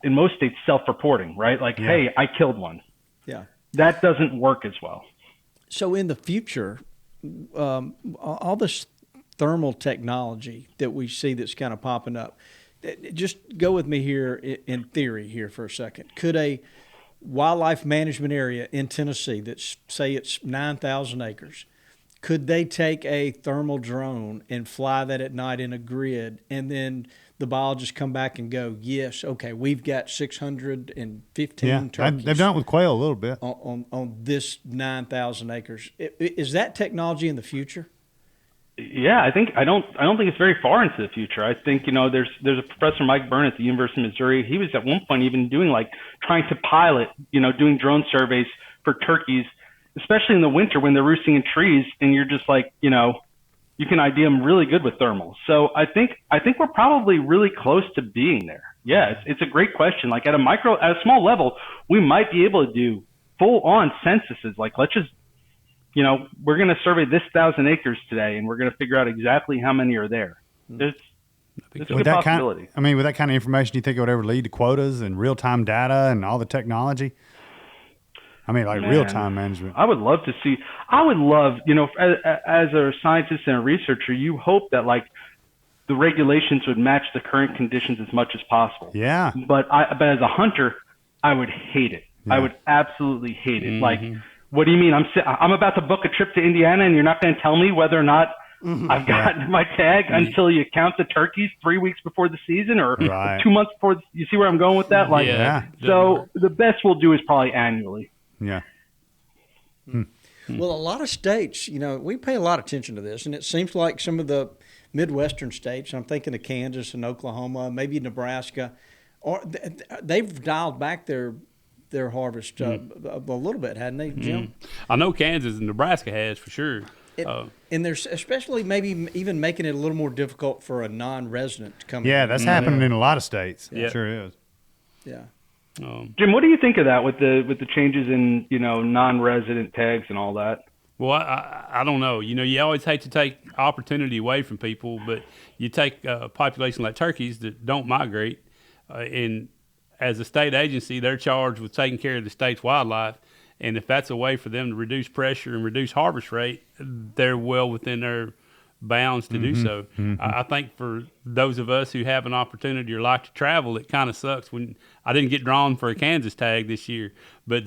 in most states self-reporting, right? Like, hey, I killed one. Yeah. That doesn't work as well. So in the future, all this thermal technology that we see that's kind of popping up, just go with me here in theory here for a second. Could a wildlife management area in Tennessee that's, say it's 9,000 acres, could they take a thermal drone and fly that at night in a grid, and then the biologists come back and go, yes, okay, we've got 615 turkeys. They've done it with quail a little bit. On this 9,000 acres. Is that technology in the future? Yeah, I don't think it's very far into the future. I think, there's a professor, Mike Byrne at the University of Missouri. He was at one point even trying to pilot, doing drone surveys for turkeys, especially in the winter when they're roosting in trees, and you're just like, you can ID them really good with thermals. So I think we're probably really close to being there. Yeah, it's a great question. Like at a small level, we might be able to do full on censuses. Like let's just, we're going to survey this 1,000 acres today, and we're going to figure out exactly how many are there. It's a good possibility. With that kind of information, do you think it would ever lead to quotas and real-time data and all the technology? Real-time management. I would love, as a scientist and a researcher, you hope that the regulations would match the current conditions as much as possible. Yeah. But as a hunter, I would hate it. Yeah. I would absolutely hate it. Mm-hmm. What do you mean? I'm about to book a trip to Indiana, and you're not going to tell me whether or not I've got my tag until you count the turkeys 3 weeks before the season or 2 months before. You see where I'm going with that? So the best we'll do is probably annually. Yeah. Well, a lot of states, we pay a lot of attention to this, and it seems like some of the Midwestern states, I'm thinking of Kansas and Oklahoma, maybe Nebraska, they've dialed back their their harvest a little bit, hadn't they, Jim? I know Kansas and Nebraska has for sure. And there's especially maybe even making it a little more difficult for a non-resident to come in. Yeah, that's happening in a lot of states. Yeah. It sure is. Yeah. Jim, what do you think of that with the changes in non-resident tags and all that? Well, I don't know. You always hate to take opportunity away from people, but you take a population like turkeys that don't migrate, and as a state agency, they're charged with taking care of the state's wildlife. And if that's a way for them to reduce pressure and reduce harvest rate, they're well within their bounds to do so. I think for those of us who have an opportunity or like to travel, it kind of sucks when I didn't get drawn for a Kansas tag this year. But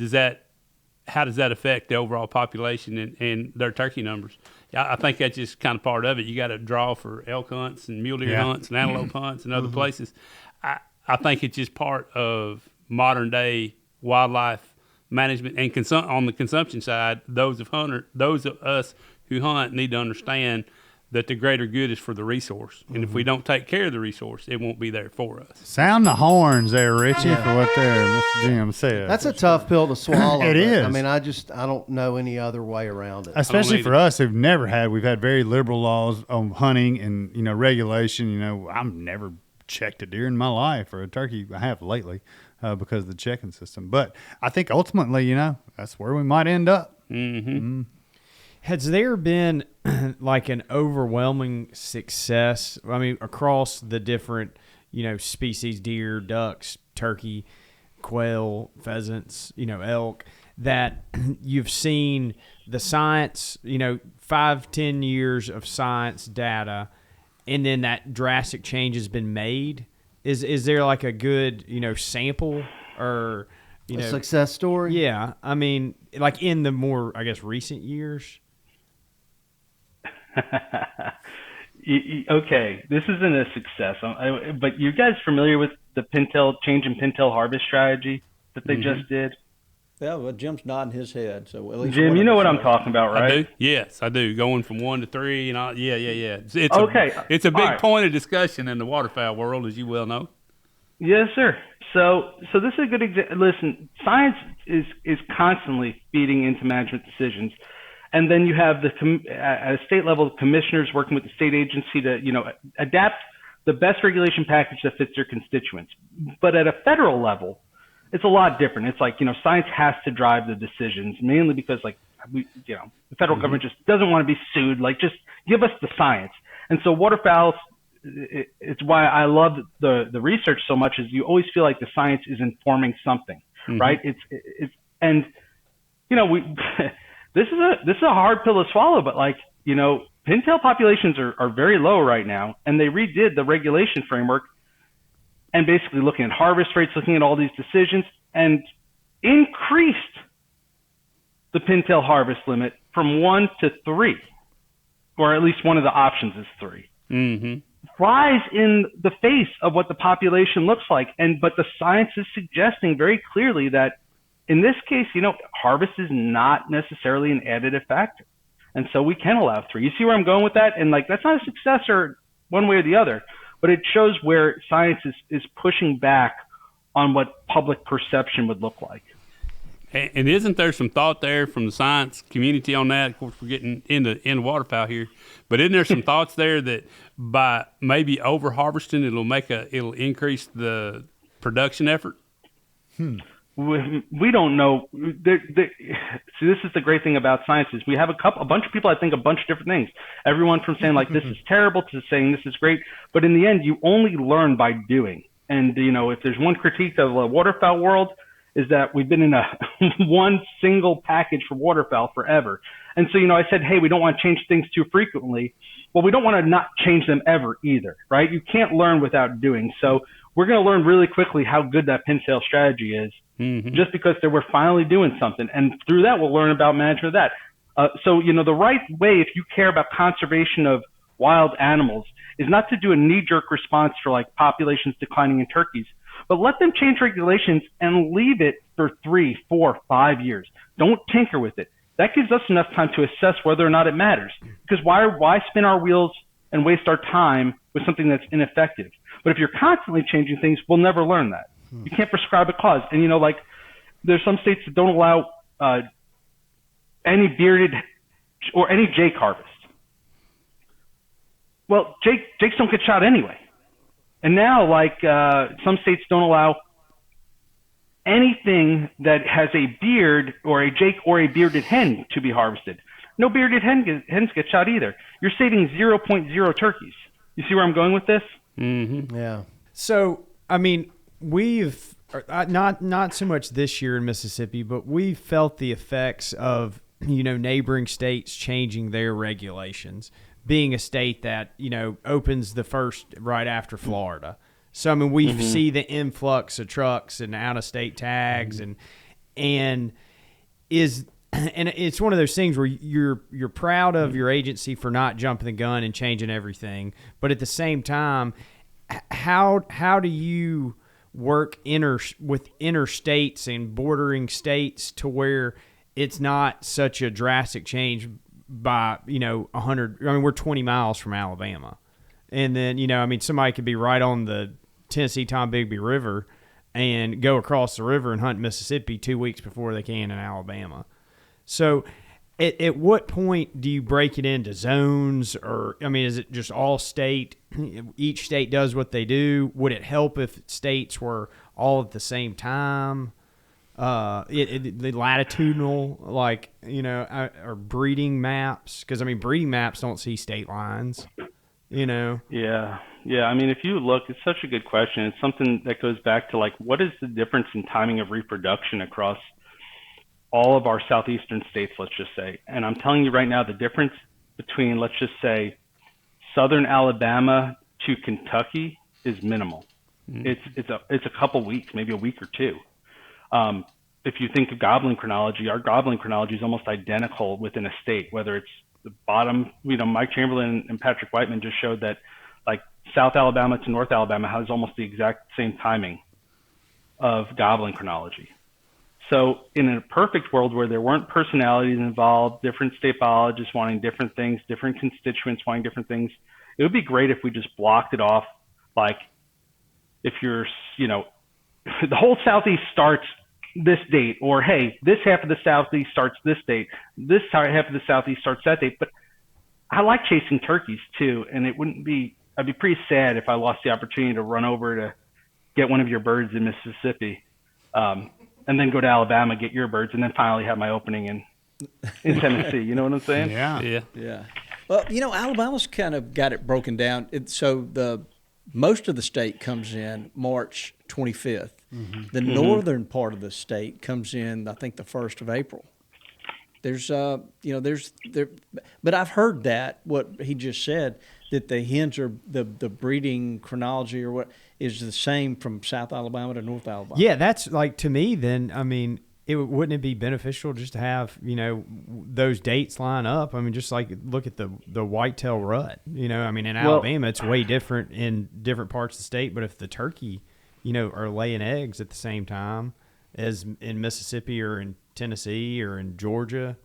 how does that affect the overall population and their turkey numbers? I think that's just kind of part of it. You got to draw for elk hunts and mule deer hunts and antelope hunts and other places. I think it's just part of modern day wildlife management and on the consumption side. Those of us who hunt need to understand that the greater good is for the resource, and if we don't take care of the resource, it won't be there for us. Sound the horns there, Richie, for what Mr. Jim said. That's a tough pill to swallow. It is. I mean, I don't know any other way around it. Especially for us who've we've had very liberal laws on hunting and, regulation. I've never checked a deer in my life, or a turkey I have lately because of the checking system. But I think ultimately, that's where we might end up. Has there been like an overwhelming success, across the different, species, deer, ducks, turkey, quail, pheasants, elk, that you've seen the science, 5-10 years of science data, and then that drastic change has been made? Is there like a good, sample or, a success story? Yeah. Like in the more, recent years? Okay, this isn't a success, but you guys familiar with the change in pintail harvest strategy that they just did? Yeah, well, Jim's nodding his head. So at least Jim, you know what I'm talking about, right? I do. Yes, I do. Going from 1 to 3, and yeah. It's okay. It's a big point of discussion in the waterfowl world, as you well know. Yes, sir. So this is a good example. Listen, science is constantly feeding into management decisions. And then you have at a state level, the commissioners working with the state agency to, adapt the best regulation package that fits their constituents. But at a federal level, it's a lot different. It's like, science has to drive the decisions, mainly because the federal government just doesn't want to be sued. Like, just give us the science. And so waterfowl, it's why I love the research so much, is you always feel like the science is informing something, right? This is a hard pill to swallow, but pintail populations are very low right now, and they redid the regulation framework and basically looking at harvest rates, looking at all these decisions, and increased the pintail harvest limit from 1 to 3, or at least one of the options is 3. Flies in the face of what the population looks like, but the science is suggesting very clearly that in this case, harvest is not necessarily an additive factor. And so we can allow 3. You see where I'm going with that? And that's not a success or one way or the other, but it shows where science is pushing back on what public perception would look like. And isn't there some thought there from the science community on that? Of course, we're getting into waterfowl here, but isn't there some thoughts there that by maybe over harvesting, it'll increase the production effort? We don't know. See, this is the great thing about science is we have a bunch of people that think a bunch of different things. Everyone from saying this is terrible to saying this is great. But in the end, you only learn by doing. And, if there's one critique of the waterfowl world, is that we've been in a one single package for waterfowl forever. And so, I said, hey, we don't want to change things too frequently. Well, we don't want to not change them ever either, right? You can't learn without doing. So we're going to learn really quickly how good that pintail strategy is. Just because they were finally doing something. And through that, we'll learn about management of that. So, the right way, if you care about conservation of wild animals, is not to do a knee-jerk response for populations declining in turkeys, but let them change regulations and leave it for 3, 4, 5 years. Don't tinker with it. That gives us enough time to assess whether or not it matters. Because why spin our wheels and waste our time with something that's ineffective? But if you're constantly changing things, we'll never learn that. You can't prescribe a cause. And, there's some states that don't allow any bearded or any Jake harvest. Well, Jakes don't get shot anyway. And now, like, some states don't allow anything that has a beard or a Jake or a bearded hen to be harvested. No bearded hens get shot either. You're saving 0.0 turkeys. You see where I'm going with this? Mm-hmm. Yeah. So, I mean, we've not so much this year in Mississippi, but we've felt the effects of, you know, neighboring states changing their regulations, being a state that, you know, opens the first right after Florida. So, I mean, we see the influx of trucks and out-of-state tags, and it's one of those things where you're proud of your agency for not jumping the gun and changing everything, but at the same time, how do you work with interstates and bordering states to where it's not such a drastic change by, you know, 100? I mean, we're 20 miles from Alabama, and then, you know, I mean, somebody could be right on the Tennessee Tom Bigby River and go across the river and hunt Mississippi 2 weeks before they can in Alabama. So at what point do you break it into zones, or, I mean, is it just all state? Each state does what they do. Would it help if states were all at the same time? The latitudinal, like, you know, or breeding maps? Because, I mean, breeding maps don't see state lines, you know? Yeah. I mean, if you look, it's such a good question. It's something that goes back to, like, what is the difference in timing of reproduction across all of our southeastern states, let's just say. And I'm telling you right now, the difference between, let's just say, southern Alabama to Kentucky is minimal. It's a couple weeks, maybe a week or two. If you think of gobbling chronology, our gobbling chronology is almost identical within a state, whether it's the bottom, you know, Mike Chamberlain and Patrick Whiteman just showed that, like, South Alabama to North Alabama has almost the exact same timing of gobbling chronology. So in a perfect world where there weren't personalities involved, different state biologists wanting different things, different constituents wanting different things, it would be great if we just blocked it off. Like, if you're, you know, the whole Southeast starts this date, or, hey, this half of the Southeast starts this date, this half of the Southeast starts that date. But I like chasing turkeys too, and I'd be pretty sad if I lost the opportunity to run over to get one of your birds in Mississippi. And then go to Alabama, get your birds, and then finally have my opening in Tennessee. You know what I'm saying? Yeah. Well, you know, Alabama's kind of got it broken down. So most of the state comes in March 25th. The northern part of the state comes in, I think, the 1st of April. But I've heard that, what he just said, that the hens are the breeding chronology or what is the same from South Alabama to North Alabama. Yeah, that's, like, to me then, I mean, wouldn't it be beneficial just to have, you know, those dates line up? I mean, just like look at the whitetail rut, you know, I mean, in Alabama, it's way different in different parts of the state, but if the turkey, you know, are laying eggs at the same time as in Mississippi or in Tennessee or in Georgia.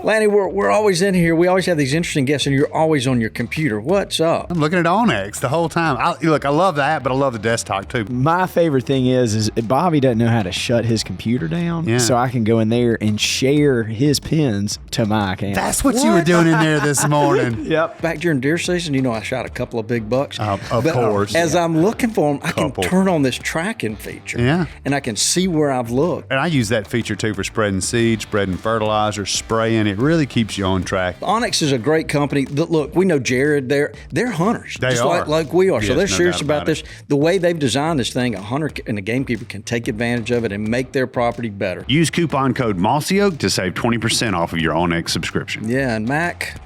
Lanny, we're always in here. We always have these interesting guests, and you're always on your computer. What's up? I'm looking at Onyx the whole time. I love the app, but I love the desktop too. My favorite thing is Bobby doesn't know how to shut his computer down, so I can go in there and share his pins to my account. That's what you were doing in there this morning. Yep. Back during deer season, you know, I shot a couple of big bucks. Of course. As I'm looking for them, I can turn on this tracking feature. Yeah. And I can see where I've looked. And I use that feature too for spreading seed, spreading fertilizer, spraying. It really keeps you on track. Onyx is a great company. Look, we know Jared. They're hunters. They just are. like we are. So Yes, they're no serious doubt about about this. The way they've designed this thing, a hunter and a gamekeeper can take advantage of it and make their property better. Use coupon code Mossy Oak to save 20% off of your Onyx subscription. Yeah, and Mac,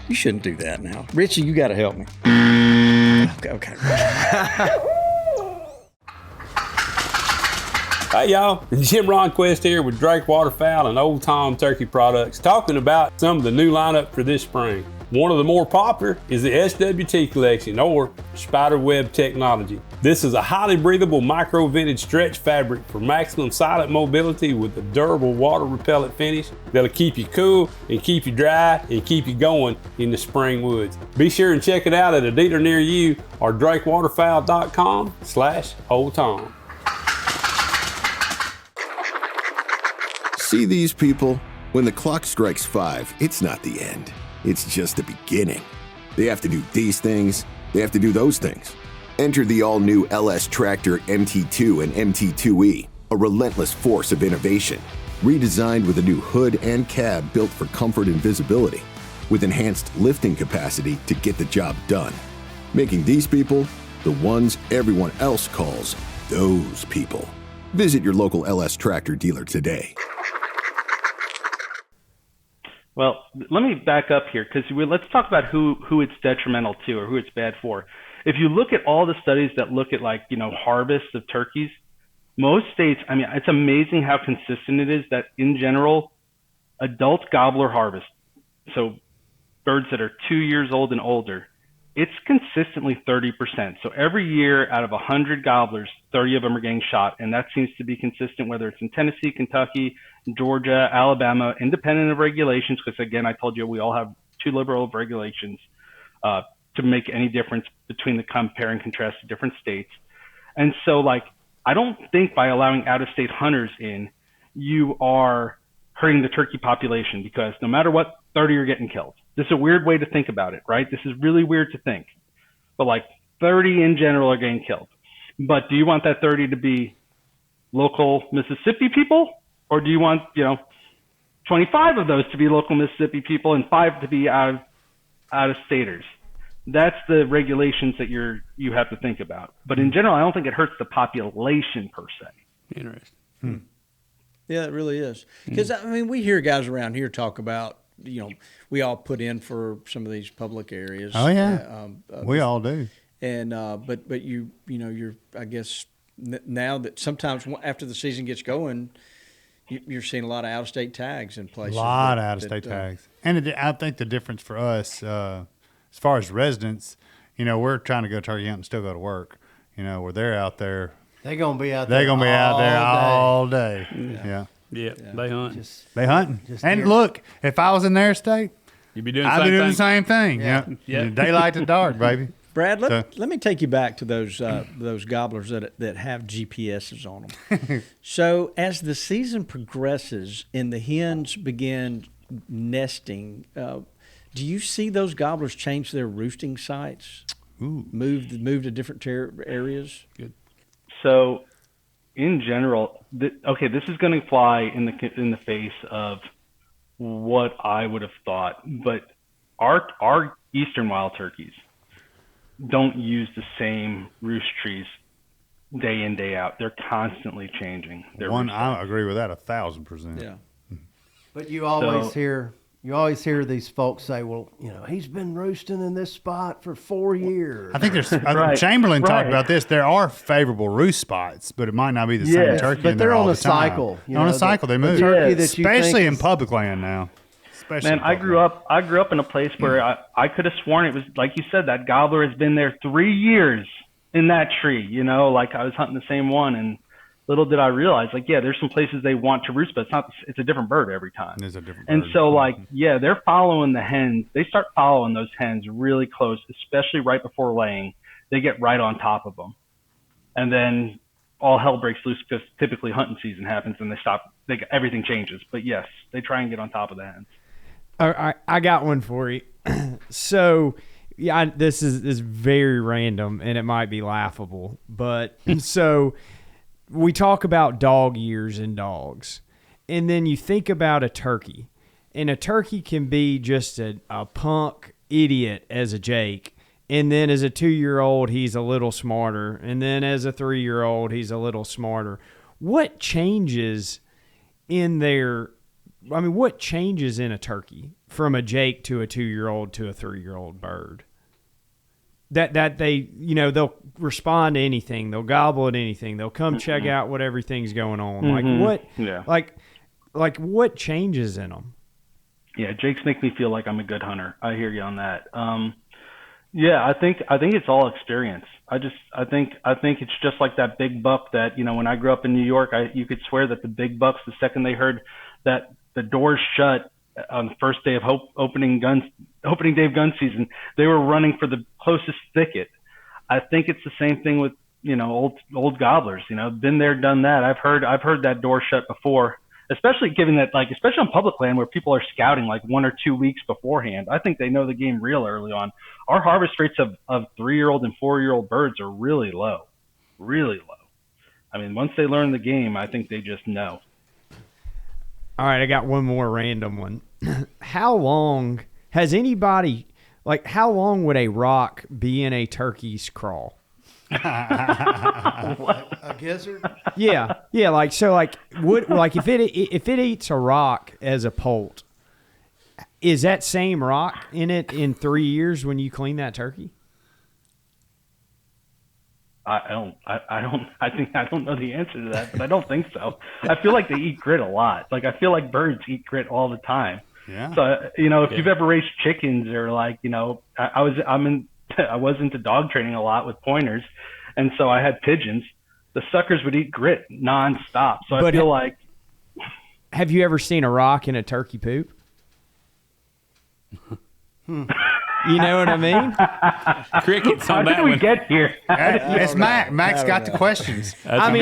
you shouldn't do that now. Richie, you got to help me. Okay. Hey y'all, Jim Ronquist here with Drake Waterfowl and Old Tom Turkey Products, talking about some of the new lineup for this spring. One of the more popular is the SWT collection, or Spiderweb Technology. This is a highly breathable micro-vented stretch fabric for maximum silent mobility with a durable water-repellent finish that'll keep you cool and keep you dry and keep you going in the spring woods. Be sure and check it out at a dealer near you or DrakeWaterfowl.com/Old Tom. See these people? When the clock strikes 5, it's not the end. It's just the beginning. They have to do these things. They have to do those things. Enter the all-new LS Tractor MT2 and MT2E, a relentless force of innovation. Redesigned with a new hood and cab built for comfort and visibility, with enhanced lifting capacity to get the job done. Making these people the ones everyone else calls those people. Visit your local LS Tractor dealer today. Well, let me back up here because let's talk about who it's detrimental to or who it's bad for. If you look at all the studies that look at harvests of turkeys, most states, I mean, it's amazing how consistent it is that in general, adult gobbler harvest, so birds that are 2 years old and older, it's consistently 30%. So every year out of 100 gobblers, 30 of them are getting shot. And that seems to be consistent, whether it's in Tennessee, Kentucky, Georgia, Alabama, independent of regulations. Because again, I told you, we all have too liberal of regulations to make any difference between the compare and contrast to different states. And so I don't think by allowing out-of-state hunters in, you are hurting the turkey population, because no matter what, 30 are getting killed. This is a weird way to think about it, right? This is really weird to think. But 30 in general are getting killed. But do you want that 30 to be local Mississippi people? Or do you want, 25 of those to be local Mississippi people and 5 to be out-of-staters? That's the regulations that you have to think about. But in general, I don't think it hurts the population per se. Interesting. Yeah, it really is. Because, we hear guys around here talk about, we all put in for some of these public areas. Oh, yeah. We all do. And, but you're, I guess, now that sometimes after the season gets going, you're seeing a lot of out-of-state tags in places. A lot of out-of-state tags. And I think the difference for us, as far as residents, we're trying to go turkey hunting and still go to work. Where they're out there. They're going to be out there. They're going to be out there all day. Yeah. Yeah, they hunt. They hunting. And look, if I was in their state, You'd be doing the same thing. Yeah. Daylight to dark, baby. Brad, let me take you back to those gobblers that have GPSs on them. So as the season progresses and the hens begin nesting, do you see those gobblers change their roosting sites? Ooh. Move to different areas? Good. So, in general, this is going to fly in the face of what I would have thought, but our eastern wild turkeys don't use the same roost trees day in, day out. They're constantly changing. I agree with that 1,000%. Yeah. But you always hear these folks say, well, he's been roosting in this spot for 4 years. I think there's Right. Chamberlain talked Right. about this. There are favorable roost spots, but it might not be the same turkey. But in they're there all on the a time. cycle. On a cycle, they move. turkey that you Especially think in is- public land now. Man, I grew up in a place where I could have sworn it was, like you said, that gobbler has been there 3 years in that tree. I was hunting the same one, and little did I realize, there's some places they want to roost, but it's a different bird every time. There's a different And bird. so, they're following the hens. They start following those hens really close, especially right before laying. They get right on top of them. And then all hell breaks loose because typically hunting season happens and they stop. Everything changes. But yes, they try and get on top of the hens. All right, I got one for you. So, this is very random and it might be laughable, but so we talk about dog years in dogs, and then you think about a turkey, and a turkey can be just a punk idiot as a Jake, and then as a 2-year-old he's a little smarter, and then as a 3-year-old he's a little smarter. What changes in what changes in a turkey from a Jake to a 2-year-old to a 3-year-old bird? That they, they'll respond to anything. They'll gobble at anything. They'll come check out what everything's going on. What changes in them? Yeah, Jakes make me feel like I'm a good hunter. I hear you on that. I think it's all experience. I think it's just like that big buck that, when I grew up in New York, you could swear that the big bucks, the second they heard that the doors shut on the first day of opening day of gun season, they were running for the closest thicket. I think it's the same thing with, old gobblers, been there, done that. I've heard that door shut before, especially given that, like, especially on public land where people are scouting like 1 or 2 weeks beforehand. I think they know the game real early on. Our harvest rates of 3-year-old and 4-year-old birds are really low, really low. I mean, once they learn the game, I think they just know. All right, I got one more random one. How long would a rock be in a turkey's craw? A gizzard? Yeah. If it eats a rock as a poult, is that same rock in it in 3 years when you clean that turkey? I don't know the answer to that, but I don't think so. I feel like they eat grit a lot. Like, I feel like birds eat grit all the time. Yeah. So, if you've ever raised chickens, or like, I was into dog training a lot with pointers, and so I had pigeons. The suckers would eat grit nonstop. So I feel like. Have you ever seen a rock in a turkey poop? You know what I mean? Crickets on How that did we one. get here? It's Mac. Mac's got the questions. I've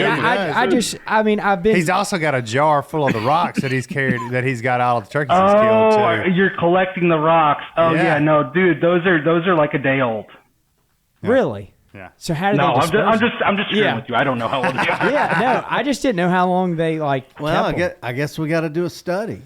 been. He's also got a jar full of the rocks that he's carried, that he's got all the turkeys he's Oh, killed too. you're collecting the rocks. Oh Yeah. yeah, no, dude, those are like a day old. Really? Yeah. So how do No, they I'm just screwing Yeah. with you. I don't know how old they are. Yeah, no, I just didn't know how long they kept them. I guess we got to do a study.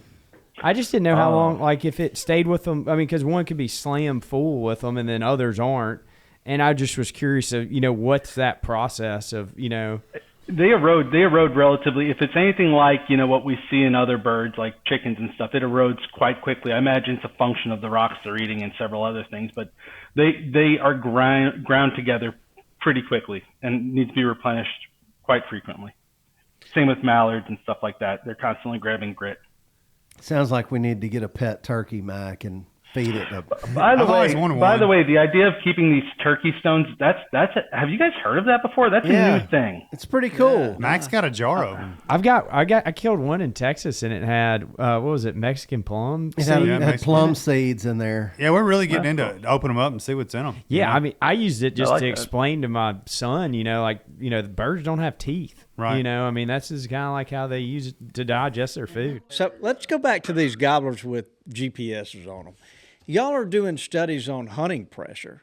I just didn't know how long, like if it stayed with them. I mean, because one could be slam full with them, and then others aren't. And I just was curious of, what's that process of, They erode relatively. If it's anything like, what we see in other birds, like chickens and stuff, it erodes quite quickly. I imagine it's a function of the rocks they're eating and several other things, but they are ground together pretty quickly and need to be replenished quite frequently. Same with mallards and stuff like that. They're constantly grabbing grit. Sounds like we need to get a pet turkey, Mac, and feed it. By the way, the idea of keeping these turkey stones, have you guys heard of that before? That's a new thing. It's pretty cool. Mac's got a jar of them. I killed one in Texas, and it had what was it, Mexican plum? It had plum seeds in there. Yeah, we're really getting into it. Open them up and see what's in them. Yeah, I mean, I used it just to explain to my son, the birds don't have teeth. Right. I mean, that's just kind of like how they use it to digest their food. So let's go back to these gobblers with GPSs on them. Y'all are doing studies on hunting pressure.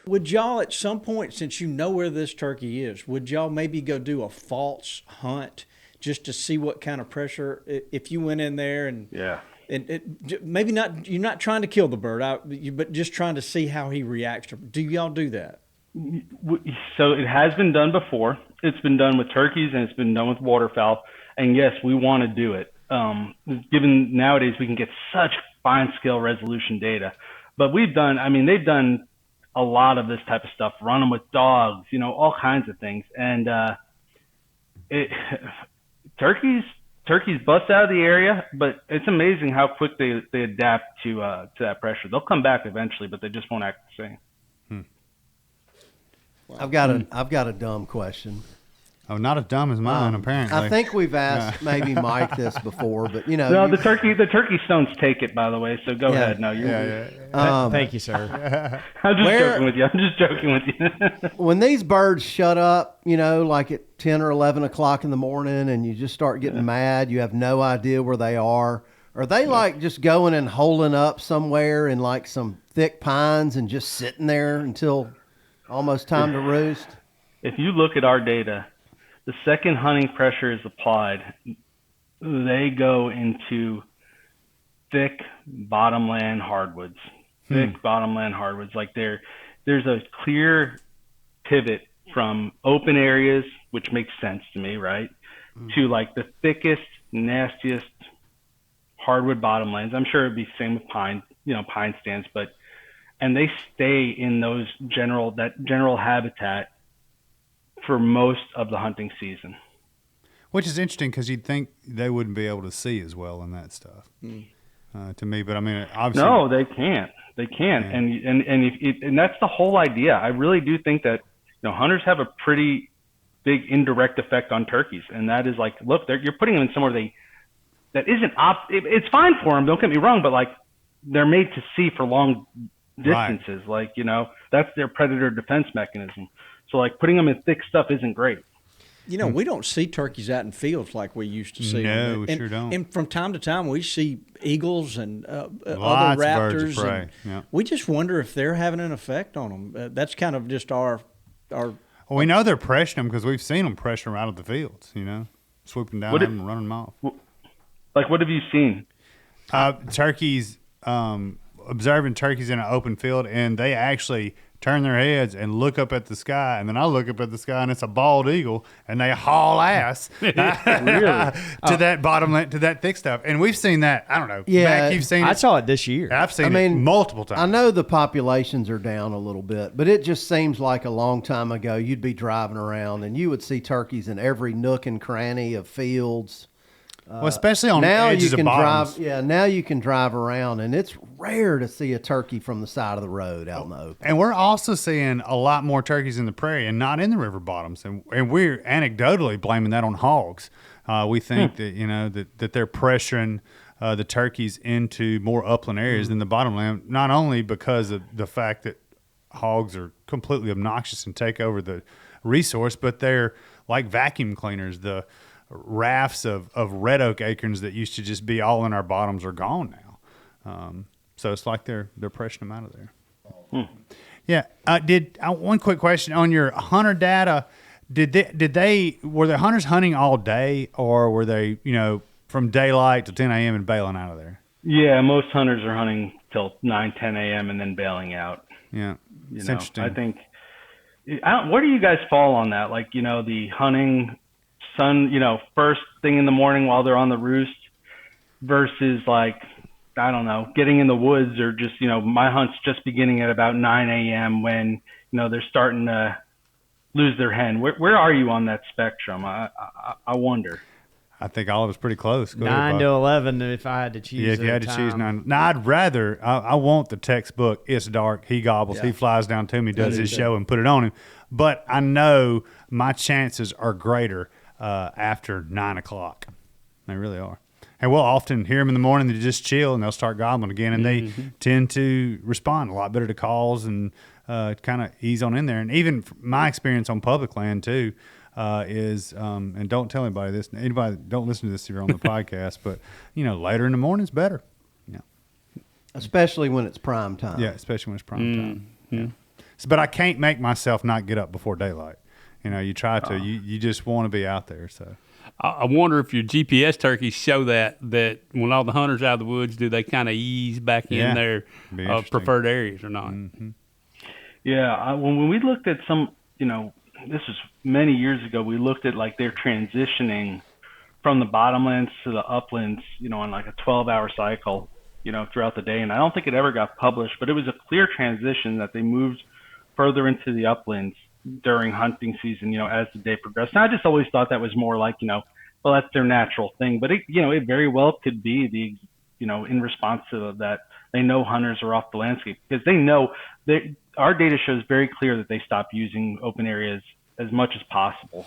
Would y'all at some point, since you know where this turkey is, would y'all maybe go do a false hunt just to see what kind of pressure, if you went in there and maybe not, you're not trying to kill the bird, but just trying to see how he reacts. Do y'all do that? So it has been done before. It's been done with turkeys and it's been done with waterfowl. And yes, we want to do it. Given nowadays we can get such fine scale resolution data, but they've done a lot of this type of stuff, run them with dogs, all kinds of things. And turkeys bust out of the area, but it's amazing how quick they adapt to that pressure. They'll come back eventually, but they just won't act the same. I've got a dumb question. Oh, not as dumb as mine, apparently. I think we've asked maybe Mike this before, but No, the turkey stones take it, by the way. So go ahead. No, Thank you, sir. I'm just joking with you. When these birds shut up, like at 10 or 11 o'clock in the morning, and you just start getting mad, you have no idea where they are. Are they like just going and holing up somewhere in like some thick pines and just sitting there until almost time to roost? If you look at our data, the second hunting pressure is applied, they go into thick bottomland hardwoods. Like there's a clear pivot from open areas, which makes sense to me, right? To like the thickest, nastiest hardwood bottomlands. I'm sure it'd be same with pine stands, and they stay in those general habitat for most of the hunting season. Which is interesting because you'd think they wouldn't be able to see as well in that stuff. To me, but I mean, obviously, no, they can't. They can't, and that's the whole idea. I really do think that hunters have a pretty big indirect effect on turkeys, and that is like, look, you're putting them in somewhere that isn't it's fine for them. Don't get me wrong, but like they're made to see for long distances. Right. Like that's their predator defense mechanism. So like putting them in thick stuff isn't great. we don't see turkeys out in fields like we used to see them. No, we sure don't. And from time to time, we see eagles and Lots other of birds raptors. of prey. And Yeah. we just wonder if they're having an effect on them. That's kind of just our. Well, we know they're pressuring them because we've seen them pressure them out of the fields, swooping down them and running them off. Like, what have you seen? Turkeys, observing turkeys in an open field, and they actually turn their heads and look up at the sky, and then I look up at the sky, and it's a bald eagle, and they haul ass to that bottomland, to that thick stuff. And we've seen that. I don't know. Yeah, Mac, you've seen it? I saw it this year. I've seen it multiple times. I know the populations are down a little bit, but it just seems like a long time ago you'd be driving around and you would see turkeys in every nook and cranny of fields. Well, especially on now edges you can of bottoms. now you can drive around, and it's rare to see a turkey from the side of the road out in the open. And we're also seeing a lot more turkeys in the prairie and not in the river bottoms. And we're anecdotally blaming that on hogs. We think that, that they're pressuring the turkeys into more upland areas than the bottomland, not only because of the fact that hogs are completely obnoxious and take over the resource, but they're like vacuum cleaners. The rafts of red oak acorns that used to just be all in our bottoms are gone now. So it's like they're pressuring them out of there. Yeah. One quick question on your hunter data? Were the hunters hunting all day, or were they from daylight to 10 a.m. and bailing out of there? Yeah, most hunters are hunting till 9, 10 a.m. and then bailing out. Yeah, it's interesting. I think. Where do you guys fall on that? Like the hunting sun, first thing in the morning while they're on the roost versus I don't know, getting in the woods, or just, my hunt's just beginning at about 9 a.m. when, they're starting to lose their hen. Where are you on that spectrum? I wonder. I think all of us pretty close. Go 9 ahead, to 11 if I had to choose. Yeah, if you had to choose 9. Now, I'd rather, I want the textbook, it's dark, he gobbles, he flies down to me, does his show and put it on him. But I know my chances are greater after 9 o'clock. They really are. And we'll often hear them in the morning. They just chill and they'll start gobbling again. And they tend to respond a lot better to calls and kind of ease on in there. And even my experience on public land too is, and don't tell anybody this. Anybody don't listen to this if you're on the podcast. But later in the morning's better. Yeah, especially when it's prime time. Yeah, especially when it's prime time. Yeah. But I can't make myself not get up before daylight. You try to. You just want to be out there. So I wonder if your GPS turkeys show that when all the hunters out of the woods, do they kind of ease back in their preferred areas or not? Mm-hmm. Yeah, when we looked at some, this was many years ago. We looked at they're transitioning from the bottomlands to the uplands, on a 12-hour cycle, throughout the day. And I don't think it ever got published, but it was a clear transition that they moved further into the uplands during hunting season, as the day progressed. And I just always thought that was more well, that's their natural thing. But it very well could be in response to that, they know hunters are off the landscape, because they know that our data shows very clear that they stop using open areas as much as possible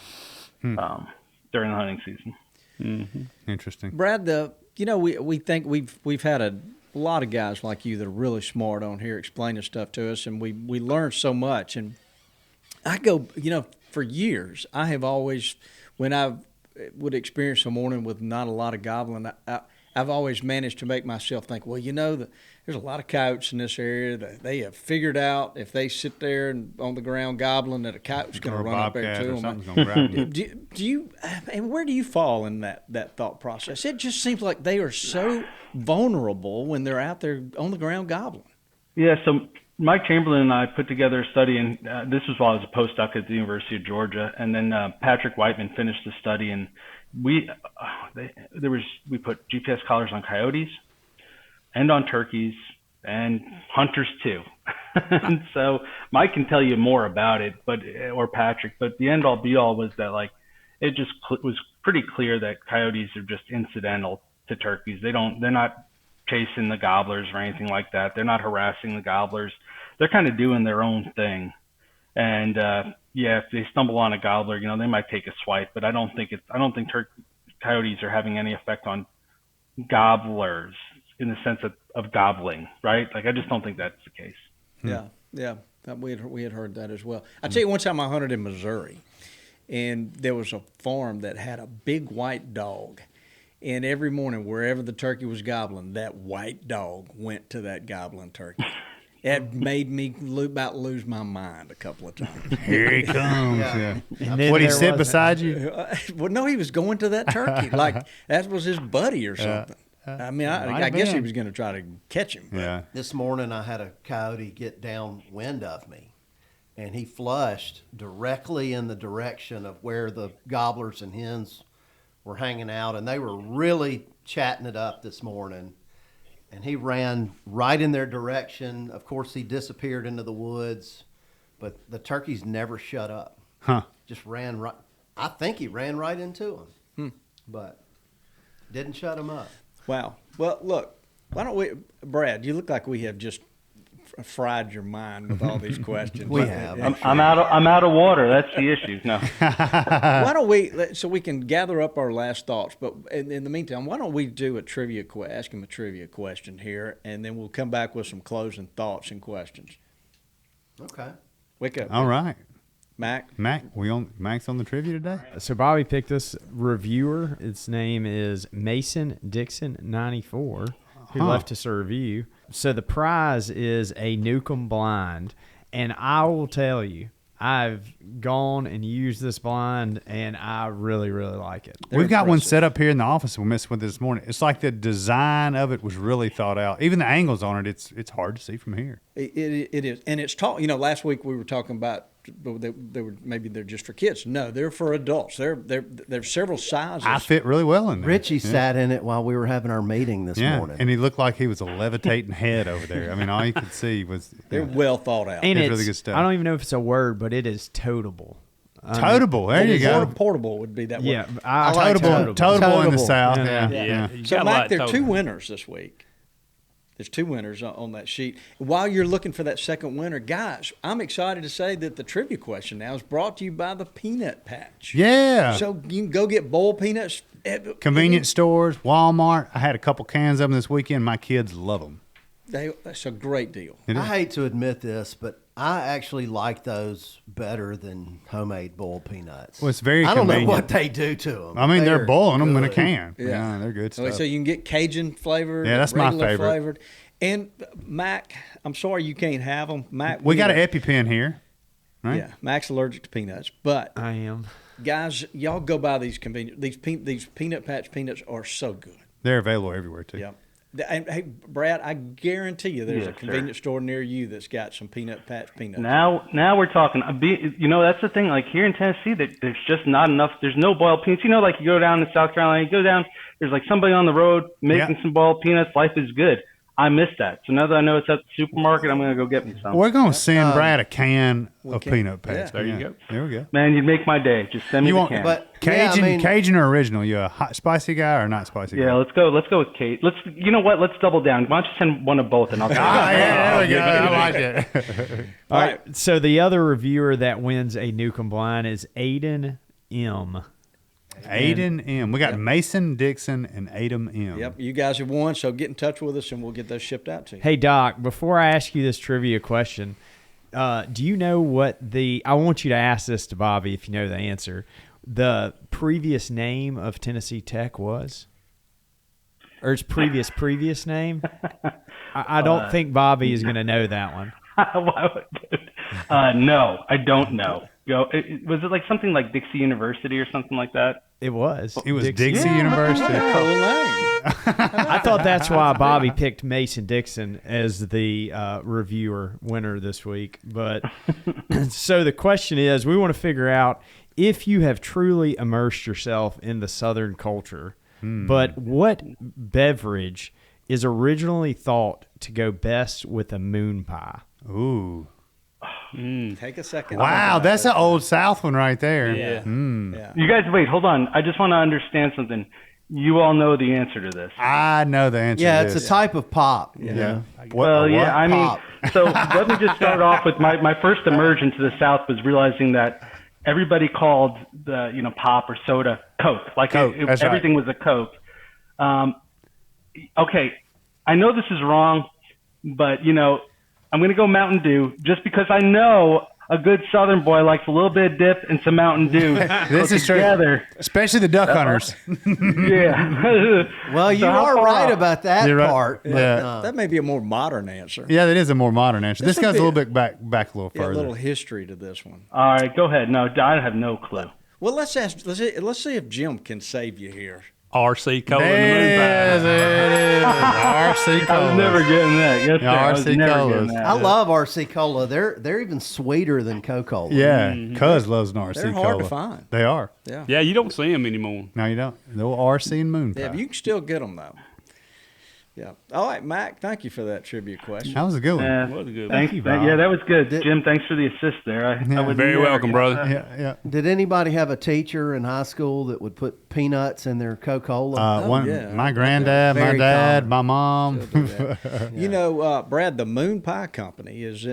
during the hunting season. Mm-hmm. Interesting. Brad, we think we've had a lot of guys like you that are really smart on here explaining stuff to us, and we learn so much. And I go, for years, I have always, when I would experience a morning with not a lot of gobbling, I've always managed to make myself think, well, there's a lot of coyotes in this area that they have figured out if they sit there and on the ground gobbling that a coyote's going to run up there to them. Do you, and where do you fall in that thought process? It just seems like they are so vulnerable when they're out there on the ground gobbling. Yeah, so Mike Chamberlain and I put together a study, and this was while I was a postdoc at the University of Georgia, and then Patrick Whiteman finished the study, and we put GPS collars on coyotes and on turkeys and hunters too. And so Mike can tell you more about it, or Patrick, but the end all be all was that it just was pretty clear that coyotes are just incidental to turkeys. They're not chasing the gobblers or anything like that. They're not harassing the gobblers. They're kind of doing their own thing. And if they stumble on a gobbler, they might take a swipe, but I don't think coyotes are having any effect on gobblers in the sense of gobbling, right? I just don't think that's the case. Yeah. We had heard that as well. I tell you, one time I hunted in Missouri, and there was a farm that had a big white dog. And every morning, wherever the turkey was gobbling, that white dog went to that gobbling turkey. It made me about lose my mind a couple of times. Here he comes. Yeah. then Would he there sit was beside you? Well, no, he was going to that turkey like that was his buddy or something. I mean, I guess he was going to try to catch him. Yeah. This morning I had a coyote get downwind of me, and he flushed directly in the direction of where the gobblers and hens were hanging out, and they were really chatting it up this morning. And he ran right in their direction. Of course, he disappeared into the woods, but the turkeys never shut up. Huh. Just ran right. I think he ran right into them, but didn't shut him up. Wow. Well, look, why don't we, Brad? You look like we have just fried your mind with all these questions. We have. I'm out of water. That's the issue. No. Why don't we, so we can gather up our last thoughts, but in the meantime, why don't we do ask him a trivia question here, and then we'll come back with some closing thoughts and questions. Okay. Wake up. All right. Mac, Mac's on the trivia today? So Bobby picked this reviewer. Its name is Mason Dixon 94, who left us a review. So the prize is a Newcomb blind, and I will tell you, I've gone and used this blind, and I really, really like it. We've got one set up here in the office. We messed with it this morning. It's like the design of it was really thought out. Even the angles on it, it's hard to see from here. It is, and it's taught. You know, last week we were talking about they're just for kids. No, they're for adults. There's several sizes. I fit really well in there. Richie sat in it while we were having our meeting this morning. And he looked like he was a levitating head over there. I mean, all you could see was they're well thought out. And it's really good stuff. I don't even know if it's a word, but it is totable. Totable. There you go. Portable would be that word. Yeah, I like Totable in the South. Yeah. Yeah. So, Mike, there are two winners this week. There's two winners on that sheet. While you're looking for that second winner, guys, I'm excited to say that the trivia question now is brought to you by the Peanut Patch. Yeah. So you can go get bowl peanuts. Convenience stores, Walmart. I had a couple cans of them this weekend. My kids love them. That's a great deal. I hate to admit this, but I actually like those better than homemade boiled peanuts. Well, it's very I don't convenient. know what they do to them. I mean, they're boiling them in a good. can. Yeah. Yeah, they're good stuff. So you can get Cajun flavored. Yeah, that's my regular favorite. Flavored. And Mac, I'm sorry you can't have them. Mac, we got an EpiPen here, right? Yeah, Mac's allergic to peanuts, but I am. Guys, y'all go buy these these Peanut Patch peanuts are so good. They're available everywhere too. Yeah. And hey, Brad, I guarantee you there's a convenience store near you that's got some Peanut Patch peanuts. Now we're talking. You know, that's the thing. Like here in Tennessee, that there's just not enough. There's no boiled peanuts. You know, like you go down to South Carolina, you go down. There's like somebody on the road making some boiled peanuts. Life is good. I miss that. So now that I know it's at the supermarket, I'm going to go get me some. We're going to send Brad a can of Peanut Patch. Yeah. There you go. There we go. Man, you'd make my day. Just send me the can. But Cajun, Cajun or original? You a hot, spicy guy or not spicy guy? Yeah, let's go with Kate. You know what? Let's double down. Why don't you send one of both and I'll take there we go. I like it. All right. So the other reviewer that wins a Newcomb blind is Aiden M. Aiden M. We got Mason Dixon and Aiden M. Yep, you guys have won, so get in touch with us and we'll get those shipped out to you. Hey, Doc, before I ask you this trivia question, do you know what I want you to ask this to Bobby if you know the answer, the previous name of Tennessee Tech was? Or its previous name? I don't think Bobby is going to know that one. No, I don't know. Was it like something like Dixie University or something like that? It was. It was Dixie University. I thought that's why Bobby picked Mason Dixon as the reviewer winner this week. But so the question is, we want to figure out if you have truly immersed yourself in the Southern culture, but what beverage is originally thought to go best with a moon pie? Ooh. Take a second. Wow, that's an old South one right there. Yeah. Yeah. You guys, wait, hold on. I just want to understand something. You all know the answer to this. I know the answer Yeah, to it's this. a type of pop. Yeah. Well, yeah, I mean, Pop. so let me just start off with my first immersion to the South was realizing that everybody called the pop or soda Coke. Like Coke, that's right. everything was a Coke. Okay, I know this is wrong, but I'm going to go Mountain Dew just because I know a good Southern boy likes a little bit of dip and some Mountain Dew. This is true. Especially the duck hunters. Yeah. Well, you are right about that You're right. part. Yeah. That may be a more modern answer. Yeah, that is a more modern answer. This would goes be a little bit back a little Yeah, a further. little history to this one. All right, go ahead. No, I have no clue. Well, let's see if Jim can save you here. R.C. Cohen and the Moon Pie. RC I was never getting that. Yes, sir. I was RC never Colas. getting that. I love RC Cola. They're even sweeter than Coca-Cola. Yeah, Cuz loves an RC They're Cola. hard to find. They are. Yeah. Yeah, you don't see them anymore. No, you don't. The old RC and Moon Pie. Yeah, you can still get them though. Yeah. All right, Mac. Thank you for that trivia question. That was a good one. Yeah, What a good thanks. you, Bob. Yeah, that was good. Jim, thanks for the assist there. I would Very never welcome, get brother. that. Yeah. Did anybody have a teacher in high school that would put peanuts in their Coca-Cola? yeah. My granddad, my Very dad, common. my mom. Do that. You know, Brad, the Moon Pie Company is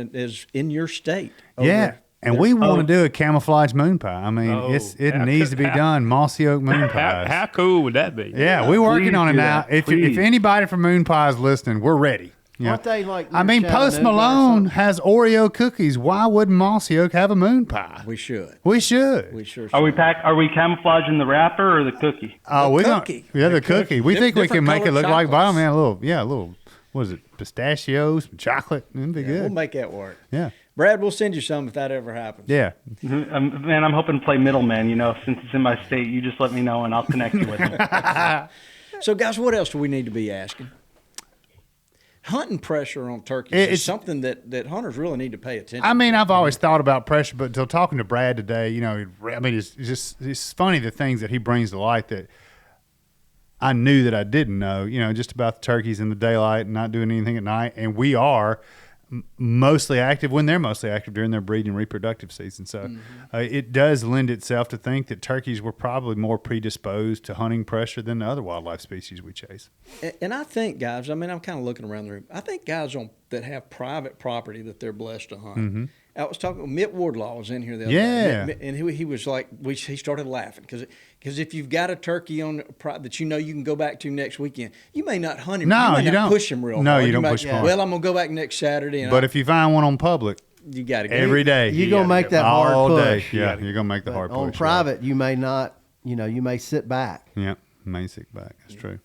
in your state. over Yeah. there. And we want to do a camouflage moon pie. I mean, Oh, it how needs could- to be how- done. Mossy oak moon How, pies. how cool would that be? Yeah, we're working Please on it do now. that. If Please. anybody from Moon Pie is listening, we're ready. Yeah. Aren't they like I mean, near Post Chattanooga or Malone something? has Oreo cookies. Why wouldn't Mossy Oak have a moon pie? We should. We should. We sure should. Are we camouflaging the wrapper or the cookie? We don't- cookie. Yeah, the cookie. We think we can Different make it colored look like bottom. chocolates. A little. What is it? Pistachios, some chocolate. It'd be We'll good. make that work. Yeah. Brad, we'll send you some if that ever happens. Yeah. Man, I'm hoping to play middleman. Since it's in my state, you just let me know and I'll connect you with them. So, guys, what else do we need to be asking? Hunting pressure on turkeys It's- is something that hunters really need to pay attention I mean, to. I've always thought about pressure, but until talking to Brad today, it's funny the things that he brings to light that I knew that I didn't know, just about the turkeys in the daylight and not doing anything at night. And we are mostly active when they're mostly active during their breeding and reproductive season. So it does lend itself to think that turkeys were probably more predisposed to hunting pressure than the other wildlife species we chase. And I think, guys, I mean, I'm kind of looking around the room. I think guys that have private property that they're blessed to hunt. I was talking with Mitt Wardlaw was in here the other Yeah. day, and he was like, he started laughing because if you've got a turkey on that you can go back to next weekend, you may not hunt him. No, you may you not don't. push him real No, hard. you don't might, push him hard. Well, I'm gonna go back next Saturday, and But if you find one on public, you got to go every day, You're going to make that hard all day, push. yeah, you're going to make the But hard push. on yeah. private, you may not, you may sit back. Yeah, may sit back. That's true.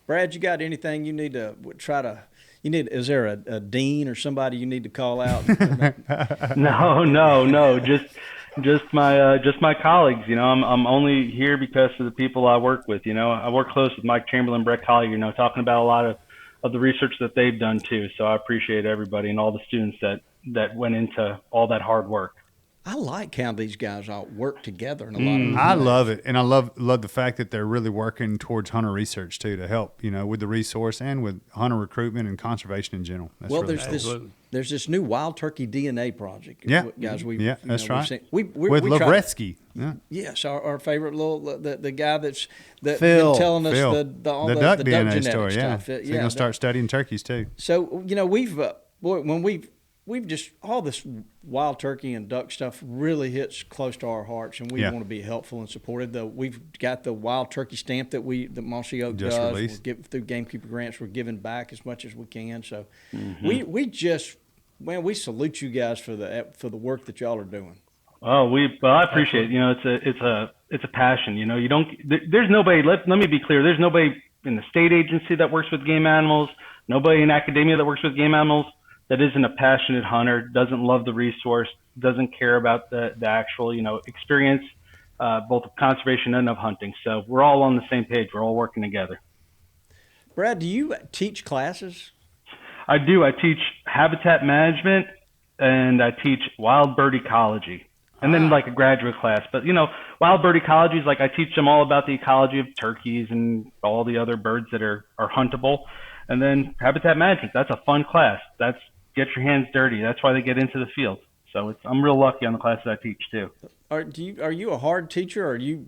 Brad, you got anything you need to try to? Is there a dean or somebody you need to call out? No. Just my colleagues. I'm only here because of the people I work with. I work close with Mike Chamberlain and Bret Collier. Talking about a lot of the research that they've done too. So I appreciate everybody and all the students that went into all that hard work. I like how these guys all work together in a lot of. I love it, and I love the fact that they're really working towards hunter research too to help, with the resource and with hunter recruitment and conservation in general. That's Well, really there's this new wild turkey DNA project. Yeah. Guys, that's right. Seen, with we tried- Lovretsky. Yeah. Yes, our favorite little the guy that's Phil. been telling us Phil. all the the duck duck DNA genetic story, yeah. stuff. So you're gonna start studying turkeys too. So we've just all this wild turkey and duck stuff really hits close to our hearts, and we Yeah. want to be helpful and supportive. We've got the wild turkey stamp that Mossy Oak Just does. released. Through Gamekeeper grants, we're giving back as much as we can. So we salute you guys for the work that y'all are doing. Oh, I appreciate it. It's a passion. There's nobody. Let me be clear. There's nobody in the state agency that works with game animals. Nobody in academia that works with game animals that isn't a passionate hunter, doesn't love the resource, doesn't care about the actual, experience, both of conservation and of hunting. So we're all on the same page. We're all working together. Brad, do you teach classes? I do. I teach habitat management and I teach wild bird ecology. And then like a graduate class. But, wild bird ecology is like I teach them all about the ecology of turkeys and all the other birds that are huntable. And then habitat management, that's a fun class. That's get your hands dirty. That's why they get into the field. So I'm real lucky on the classes I teach too. Are you a hard teacher, or you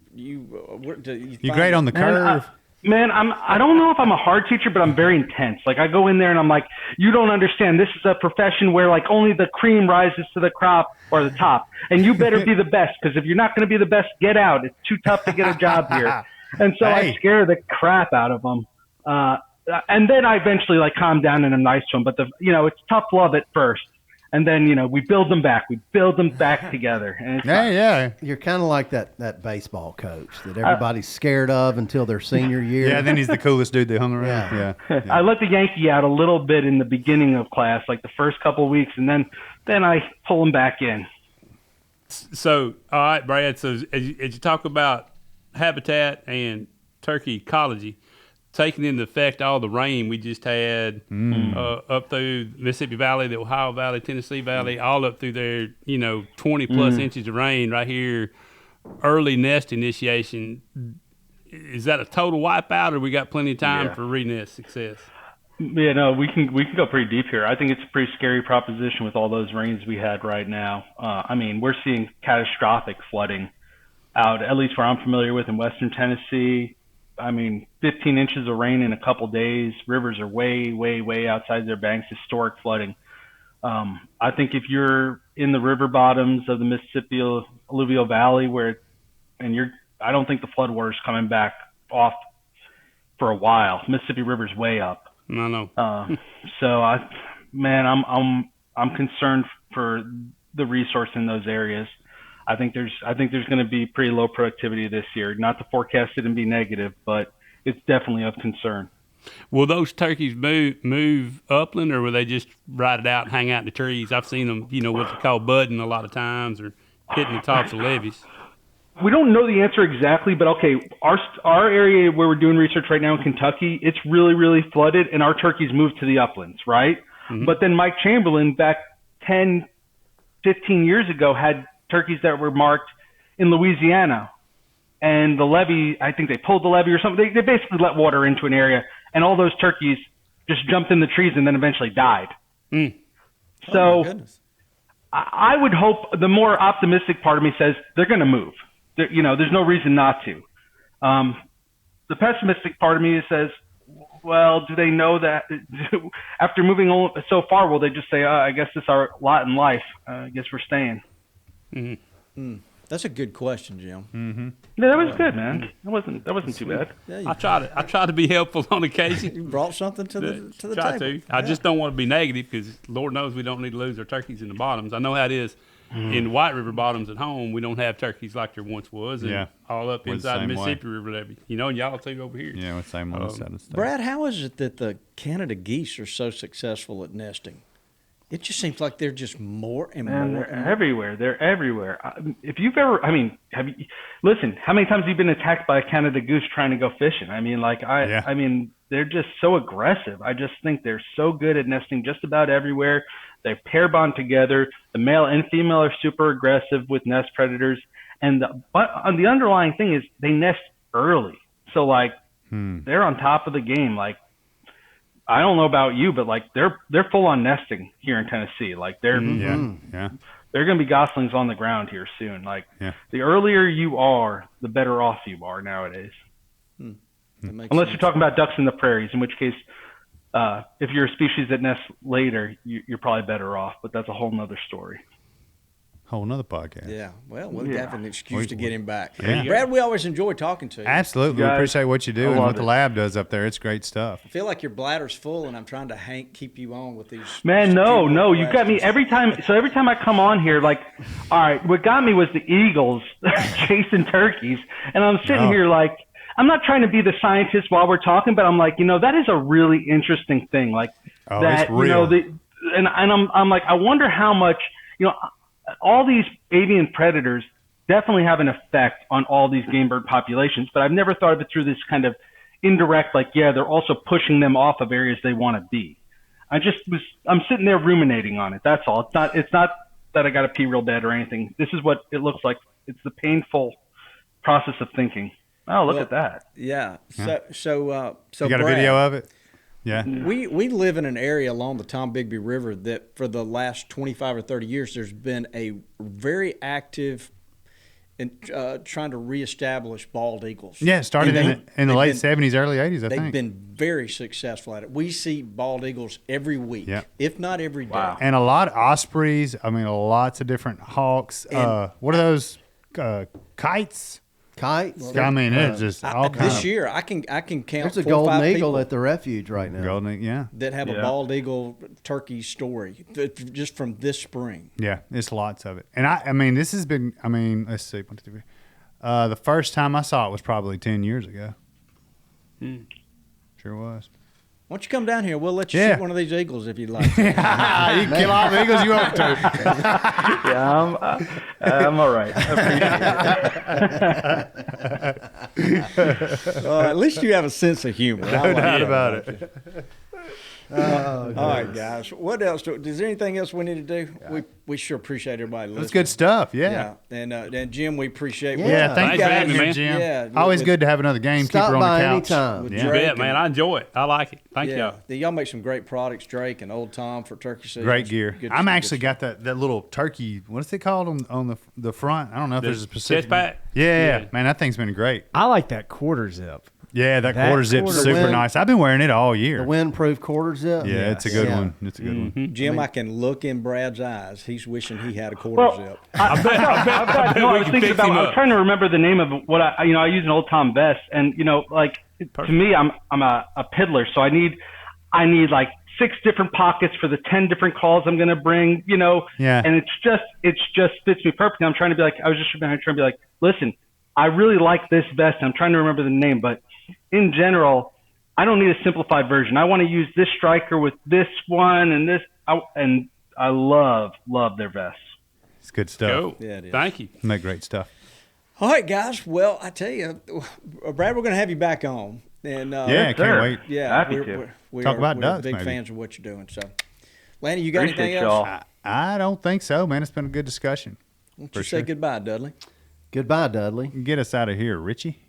great on the curve? I don't know if I'm a hard teacher, but I'm very intense. Like I go in there and I'm like, you don't understand. This is a profession where like only the cream rises to the crop or the top, and you better be the best, because if you're not going to be the best, get out. It's too tough to get a job here. And so I scare the crap out of them. And then I eventually like calm down and I'm nice to them. But it's tough love at first. And then, we build them back. We build them back together. And it's Yeah. You're kind of like that baseball coach that everybody's scared of until their senior year. Yeah, then he's the coolest dude they hung around. Yeah. Yeah. I let the Yankee out a little bit in the beginning of class, like the first couple of weeks, and then I pull him back in. So, all right, Brad. So, as you talk about habitat and turkey ecology, taking into effect all the rain we just had up through Mississippi Valley, the Ohio Valley, Tennessee Valley, all up through there, 20 plus inches of rain right here, early nest initiation. Is that a total wipeout, or we got plenty of time for re-nest success? Yeah, no, we can go pretty deep here. I think it's a pretty scary proposition with all those rains we had right now. We're seeing catastrophic flooding out, at least where I'm familiar with, in Western Tennessee. 15 inches of rain in a couple days. Rivers are way, way, way outside their banks. Historic flooding. I think if you're in the river bottoms of the Mississippi alluvial valley, I don't think the floodwater's coming back off for a while. Mississippi River's way up. I know. I'm concerned for the resource in those areas. I think there's going to be pretty low productivity this year. Not to forecast it and be negative, but it's definitely of concern. Will those turkeys move upland, or will they just ride it out and hang out in the trees? I've seen them, what they call budding a lot of times, or hitting the tops of levees. We don't know the answer exactly, but okay, our area where we're doing research right now in Kentucky, it's really, really flooded, and our turkeys moved to the uplands, right? Mm-hmm. But then Mike Chamberlain back 10, 15 years ago had turkeys that were marked in Louisiana, and the levee, I think they pulled the levee or something. They basically let water into an area, and all those turkeys just jumped in the trees and then eventually died. Mm. So I would hope, the more optimistic part of me says they're going to move. There's no reason not to. The pessimistic part of me says, well, do they know that after moving so far, will they just say, I guess this is our lot in life. I guess we're staying. Mm-hmm. That's a good question, Jim. Mm-hmm. Yeah, that was good, man. That wasn't too bad. Yeah, I try to be helpful on occasion. You brought something to the try table. I just don't want to be negative, because Lord knows we don't need to lose our turkeys in the bottoms. I know how it is. In the White River bottoms at home, we don't have turkeys like there once was, and all up inside the Mississippi River levee. And y'all too over here. Yeah, the same on the side of the state. Brad, how is it that the Canada geese are so successful at nesting? It just seems like they're just more and more. They're everywhere. They're everywhere. If you've ever, listen, how many times have you been attacked by a Canada goose trying to go fishing? They're just so aggressive. I just think they're so good at nesting just about everywhere. They pair bond together. The male and female are super aggressive with nest predators. And the underlying thing is they nest early. So they're on top of the game. I don't know about you, but they're full on nesting here in Tennessee. They're going to be goslings on the ground here soon. The earlier you are, the better off you are nowadays. Unless you're talking about ducks in the prairies, in which case, if you're a species that nests later, you're probably better off. But that's a whole nother story. Whole nother podcast. Yeah. Well, we'll have an excuse to get him back. Yeah. Brad, we always enjoy talking to you. Absolutely. We appreciate what you do and what the lab does up there. It's great stuff. I feel like your bladder's full, and I'm trying to keep you on with these. Man, no. You've got me every time. So every time I come on here, all right, what got me was the eagles chasing turkeys. And I'm sitting here I'm not trying to be the scientist while we're talking, but I'm that is a really interesting thing. It's real. I'm I wonder how much, all these avian predators definitely have an effect on all these game bird populations, but I've never thought of it through this kind of indirect, they're also pushing them off of areas they want to be. I'm sitting there ruminating on it. That's all. It's not that I got to pee real bad or anything. This is what it looks like. It's the painful process of thinking. Oh, look at that. Yeah. So you got Brad, a video of it? Yeah. We live in an area along the Tombigbee River that for the last 25 or 30 years, there's been a very active in trying to reestablish bald eagles. Yeah, it started in the late 70s, early 80s, I think. They've been very successful at it. We see bald eagles every week, if not every day. Wow. And a lot of ospreys, lots of different hawks. What are those, kites? Kites. I mean, it's just all kinds. This year, I can count. There's a 4 or 5 golden eagle people at the refuge right now. Golden, yeah. that have a bald eagle turkey story just from this spring. Yeah, it's lots of it. And I mean, this has been, let's see, 1, 2, 3. The first time I saw it was probably 10 years ago. Sure was. Why don't you come down here? We'll let you shoot one of these eagles if you'd like. You can kill all the eagles you want to. Yeah, I'm all right. I appreciate it. At least you have a sense of humor. No doubt about it. All right, guys. What else? Is there anything else we need to do? We sure appreciate everybody listening. That's good stuff. Yeah. And Jim, we appreciate. Yeah, thanks for having me, man. Jim. Yeah, always good to have another gamekeeper on the couch. Anytime. Yeah. You bet, man. I enjoy it. I like it. Thank y'all. Y'all make some great products, Drake and Old Tom for turkey season. Great gear. I'm actually got that little turkey. What is it called on the front? I don't know if there's a specific. Chest pack? Yeah, man, that thing's been great. I like that quarter zip. Yeah, that quarter zip's super nice. I've been wearing it all year. The windproof quarter zip. Yeah, it's a good one. It's a good one. Jim, I can look in Brad's eyes. He's wishing he had a quarter zip. I was thinking about. I was trying to remember the name of what I use an Old Tom vest, and to me, I'm a piddler, so I need like 6 different pockets for the 10 different calls I'm going to bring, Yeah. And it's just fits me perfectly. I'm trying to be like, I was just trying to be like, listen, I really like this vest. I'm trying to remember the name, but in general, I don't need a simplified version. I want to use this striker with this one and this, and I love their vests. It's good stuff. Go. Yeah, it is. Thank you. Make great stuff. All right, guys. Well, I tell you, Brad, we're going to have you back on. And Yeah, can't wait. Yeah, Happy to. Talk about ducks, We're big maybe. fans of what you're doing. So, Lanny, you got Appreciate anything else? y'all. I don't think so, man. It's been a good discussion. Why don't you say goodbye, Dudley? Goodbye, Dudley. Get us out of here, Richie.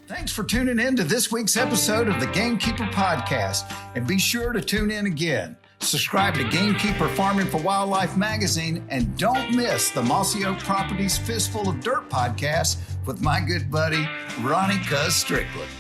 Thanks for tuning in to this week's episode of the Gamekeeper Podcast. And be sure to tune in again. Subscribe to Gamekeeper Farming for Wildlife magazine and don't miss the Mossy Oak Properties Fistful of Dirt podcast with my good buddy, Ronnie Cuz Strickland.